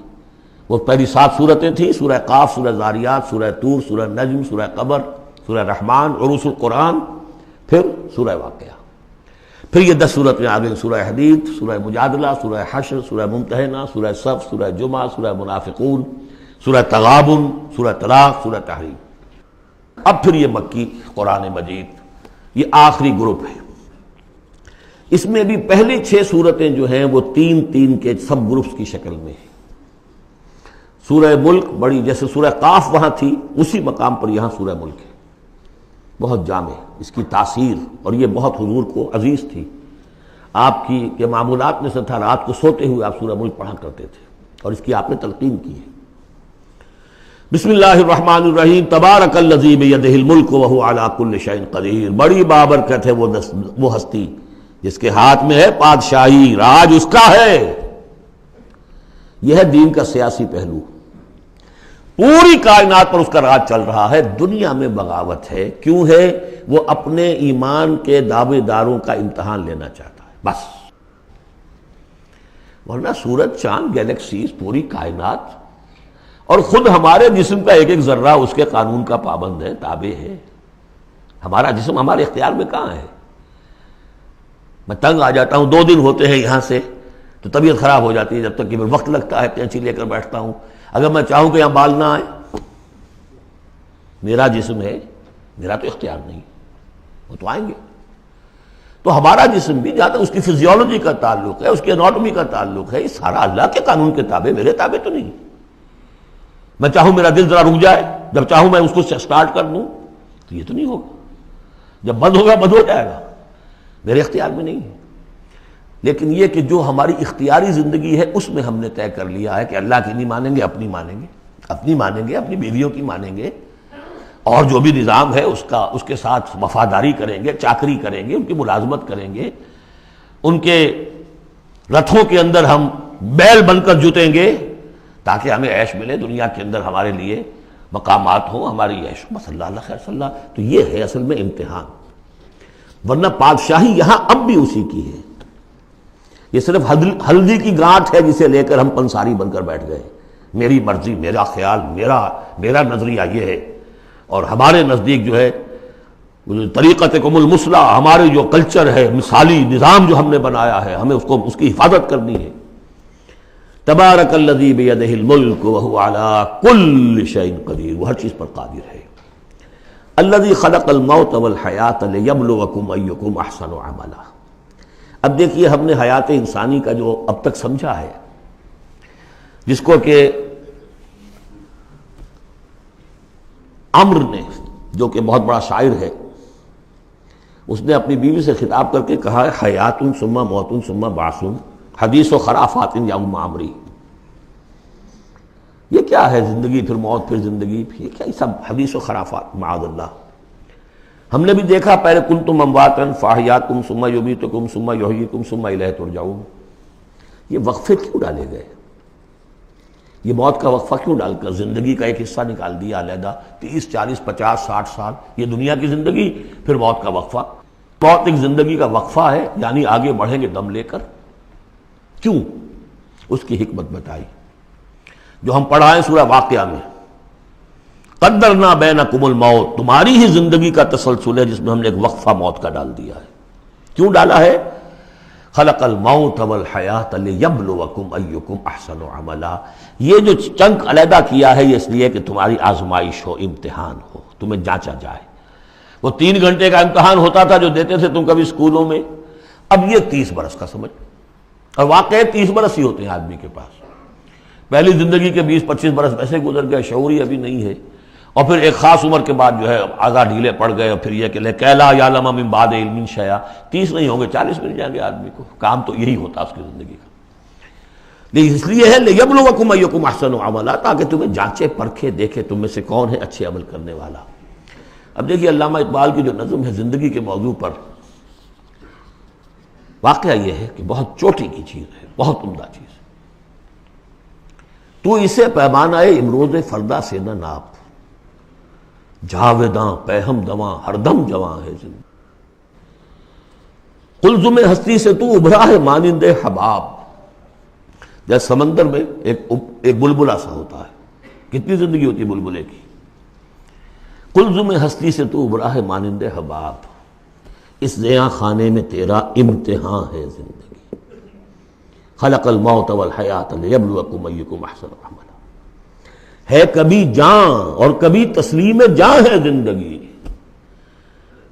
وہ پہلی 7 صورتیں تھیں، سورہ قاف، سورہ ذاریات، سورہ طور، سورہ نجم، سورہ قمر، سورہ رحمان، عروس القرآن، پھر سورہ واقعہ، پھر یہ 10 صورتیں آ گئیں، سورہ حدید، سورہ مجادلہ، سورہ حشر، سورہ ممتحنہ، سورہ صف، سورہ جمعہ، سورہ منافقون، سورہ تغابن، سورہ طلاق، سورہ تحریم۔ اب پھر یہ مکی قرآن مجید، یہ آخری گروپ ہے۔ اس میں بھی پہلی 6 صورتیں جو ہیں وہ 3 کے سب گروپس کی شکل میں ہیں۔ سورہ ملک بڑی، جیسے سورہ قاف وہاں تھی اسی مقام پر یہاں سورہ ملک ہے، بہت جامع، اس کی تاثیر، اور یہ بہت حضور کو عزیز تھی۔ آپ کی کے معمولات میں سے تھا، رات کو سوتے ہوئے آپ سورہ ملک پڑھا کرتے تھے، اور اس کی آپ نے تلقین کی ہے۔ بسم اللہ الرحمن الرحیم، تبارک الذی بیدہ الملک وہو علی کل شیء قدیر، بڑی بابرکت ہے وہ ہستی جس کے ہاتھ میں ہے بادشاہی، راج اس کا ہے۔ یہ ہے دین کا سیاسی پہلو، پوری کائنات پر اس کا راج چل رہا ہے۔ دنیا میں بغاوت ہے، کیوں ہے؟ وہ اپنے ایمان کے دعوے داروں کا امتحان لینا چاہتا ہے بس، ورنہ سورج، چاند، گیلیکسیز، پوری کائنات اور خود ہمارے جسم کا ایک ایک ذرہ اس کے قانون کا پابند ہے، تابع ہے۔ ہمارا جسم ہمارے اختیار میں کہاں ہے؟ میں تنگ آ جاتا ہوں، 2 دن ہوتے ہیں یہاں سے تو طبیعت خراب ہو جاتی ہے، جب تک کہ پھر وقت لگتا ہے، کینچی لے کر بیٹھتا ہوں۔ اگر میں چاہوں کہ یہاں بال نہ آئے، میرا جسم ہے، میرا تو اختیار نہیں، وہ تو آئیں گے۔ تو ہمارا جسم بھی جہاں تک اس کی فزیولوجی کا تعلق ہے، اس کی اناٹومی کا تعلق ہے، یہ سارا اللہ کے قانون کے تابع، میرے تابع تو نہیں۔ میں چاہوں میرا دل ذرا رک جائے، جب چاہوں میں اس کو سٹارٹ کر دوں، تو یہ تو نہیں ہوگا، جب بند ہوگا بند ہو جائے گا، میرے اختیار میں نہیں ہے۔ لیکن یہ کہ جو ہماری اختیاری زندگی ہے اس میں ہم نے طے کر لیا ہے کہ اللہ کی نہیں مانیں گے، اپنی مانیں گے، اپنی مانیں گے، اپنی بیویوں کی مانیں گے، اور جو بھی نظام ہے اس کے ساتھ وفاداری کریں گے، چاکری کریں گے، ان کی ملازمت کریں گے، ان کے رتھوں کے اندر ہم بیل بن کر جتیں گے تاکہ ہمیں عیش ملے، دنیا کے اندر ہمارے لیے مقامات ہوں، ہماری عیش، بس اللہ خیر صلی اللہ۔ تو یہ ہے اصل میں امتحان۔ ورنہ بادشاہی یہاں اب بھی اسی کی ہے. یہ صرف ہلدی کی گانٹھ ہے جسے لے کر ہم پنساری بن کر بیٹھ گئے. میری مرضی، میرا خیال، میرا نظریہ یہ ہے، اور ہمارے نزدیک جو ہے طریقتکم المثلی، ہمارے جو کلچر ہے، مثالی نظام جو ہم نے بنایا ہے، ہمیں اس کی حفاظت کرنی ہے. تبارک الذی بیدہ الملک وہو علی کل شیء قدیر، وہ ہر چیز پر قادر ہے. الذی خلق الموت والحیاۃ لیبلوکم ایکم احسن عملا. اب دیکھیے ہم نے حیات انسانی کا جو اب تک سمجھا ہے، جس کو کہ عمر نے، جو کہ بہت بڑا شاعر ہے، اس نے اپنی بیوی سے خطاب کر کے کہا ہے حیات ثم موت ثم بعث حدیث و خرافات یا عمری. یہ کیا ہے زندگی پھر موت پھر زندگی، یہ کیا سب حدیث و خرافات معاذ اللہ. ہم نے بھی دیکھا پہلے کنتم امواتا فاحیاکم ثم یمیتکم ثم یحییکم ثم الیہ ترجعون. یہ وقفے کیوں ڈالے گئے؟ یہ موت کا وقفہ کیوں ڈال کر زندگی کا ایک حصہ نکال دیا علیحدہ؟ 30 40 50 60 سال یہ دنیا کی زندگی، پھر موت کا وقفہ. موت ایک زندگی کا وقفہ ہے، یعنی آگے بڑھیں گے دم لے کر. کیوں؟ اس کی حکمت بتائی جو ہم پڑھائیں سورہ واقعہ میں. قدرنا بینکم الموت، تمہاری ہی زندگی کا تسلسل ہے جس میں ہم نے ایک وقفہ موت کا ڈال دیا ہے. کیوں ڈالا ہے؟ خلق الموت والحیاۃ لیبلوکم ایکم احسن عملا. یہ جو چنک علیحدہ کیا ہے یہ اس لیے کہ تمہاری آزمائش ہو، امتحان ہو، تمہیں جانچا جائے. وہ 3 گھنٹے کا امتحان ہوتا تھا جو دیتے تھے تم کبھی اسکولوں میں، اب یہ 30 برس کا سمجھ. اور واقعی 30 برس ہی ہوتے ہیں آدمی کے پاس. پہلی زندگی کے 20-25 برس ویسے گزر گئے، شعوری ابھی نہیں ہے، اور پھر ایک خاص عمر کے بعد جو ہے آگاہ ڈھیلے پڑ گئے، اور پھر یہ کہ کیلا یعلم من بعد علم شیئا. 30 نہیں ہوں گے 40 مل جائیں گے آدمی کو. کام تو یہی ہوتا اس کی زندگی کا. لیکن اس لیے ہے لیبلوکم ایکم احسن عملا، تاکہ تمہیں جانچے پرکھے دیکھے تم میں سے کون ہے اچھے عمل کرنے والا. اب دیکھیے علامہ اقبال کی جو نظم ہے زندگی کے موضوع پر، واقعہ یہ ہے کہ بہت چوٹی کی چیز ہے، بہت عمدہ چیز. تو اسے پیمانہ امروز فردا سے نہ ناپ، جاویداں پہم دواں ہر دم جواں ہے زندگی. قلزم ہستی سے تو ابھرا ہے مانند حباب. جیسے سمندر میں ایک بلبلا سا ہوتا ہے، کتنی زندگی ہوتی ہے بلبلے کی. قلزم ہستی سے تو ابھرا ہے مانند حباب، اس زیاں خانے میں تیرا امتحان ہے زندگی. خلق الموت والحیاۃ لیبلوکم ایکم احسن عملا. ہے کبھی جان اور کبھی تسلیم جان ہے زندگی.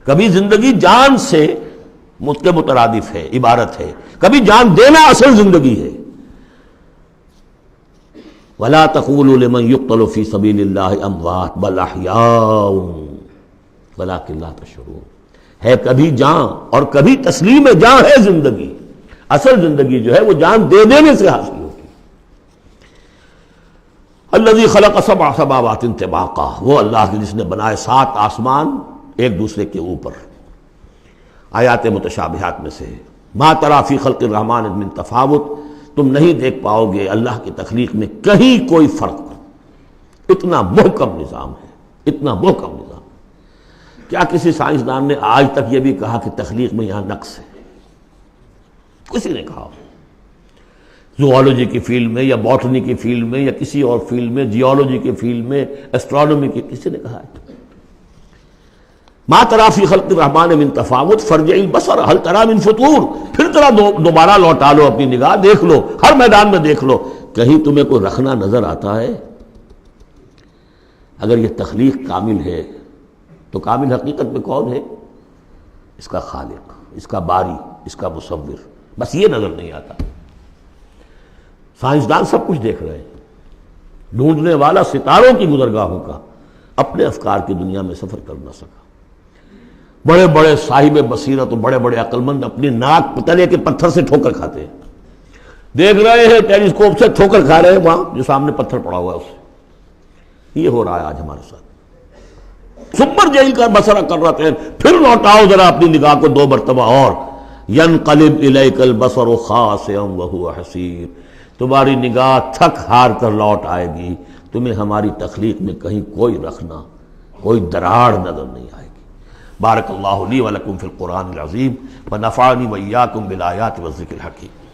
کبھی زندگی جان سے مترادف ہے، عبارت ہے. کبھی جان دینا اصل زندگی ہے. وَلَا تَقُولُوا لِمَنْ يُقْتَلُ فِي سَبِيلِ اللَّهِ أَمْوَاتٌ بَلْ أَحْيَاءٌ وَلَكِنْ لَا تَشْعُرُونَ. ہے کبھی جان اور کبھی تسلیم جان ہے زندگی. اصل زندگی جو ہے وہ جان دے دینے سے حاصل ہوتی. الذی خلق 7 سماوات طباقا، وہ اللہ جس نے بنائے 7 آسمان ایک دوسرے کے اوپر. آیات متشابہات میں سے ہے. ما تری فی خلق الرحمن من تفاوت، تم نہیں دیکھ پاؤ گے اللہ کی تخلیق میں کہیں کوئی فرق. اتنا محکم نظام ہے، اتنا محکم نظام. کیا کسی سائنسدان نے آج تک یہ بھی کہا کہ تخلیق میں یہاں نقص ہے؟ کسی نے کہا؟ زوالوجی کی فیلڈ میں یا باٹنی کی فیلڈ میں یا کسی اور فیلڈ میں، جیولوجی کی فیلڈ میں، ایسٹرونومی کی، کسی نے کہا ہے؟ ما تری فی خلق الرحمن من تفاوت فارجع البصر هل تری من فطور. پھر ذرا دوبارہ لوٹا لو اپنی نگاہ، دیکھ لو، ہر میدان میں دیکھ لو، کہیں تمہیں کوئی رکھنا نظر آتا ہے؟ اگر یہ تخلیق کامل ہے تو کامل حقیقت میں کون ہے؟ اس کا خالق، اس کا باری، اس کا مصور. بس یہ نظر نہیں آتا. سائنسدان سب کچھ دیکھ رہے ہیں، ڈھونڈنے والا ستاروں کی گزرگاہوں کا اپنے افکار کی دنیا میں سفر کر نہ سکا. بڑے بڑے صاحب بصیرت و بڑے بڑے عقل مند اپنی ناک تلے کے پتھر سے ٹھوکر کھاتے ہیں. دیکھ رہے ہیں ٹیلیسکوپ سے ٹھوکر کھا رہے ہیں وہاں جو سامنے پتھر پڑا ہوا ہے اس سے. یہ ہو رہا ہے آج ہمارے ساتھ. سپر جیل کا بسرا کر رہے ہیں، پھر لوٹاؤ ذرا اپنی نگاہ کو 2 مرتبہ اور. ینقلب الیک البصر خاسئا وہو حسیر. تمہاری نگاہ تھک ہار کر لوٹ آئے گی، تمہیں ہماری تخلیق میں کہیں کوئی رکھنا، کوئی دراڑ نظر نہیں آئے گی. بارک اللہ لی ولکم فی القرآن العظیم ونفعنی وإیاکم بالآیات والذکر الحکیم۔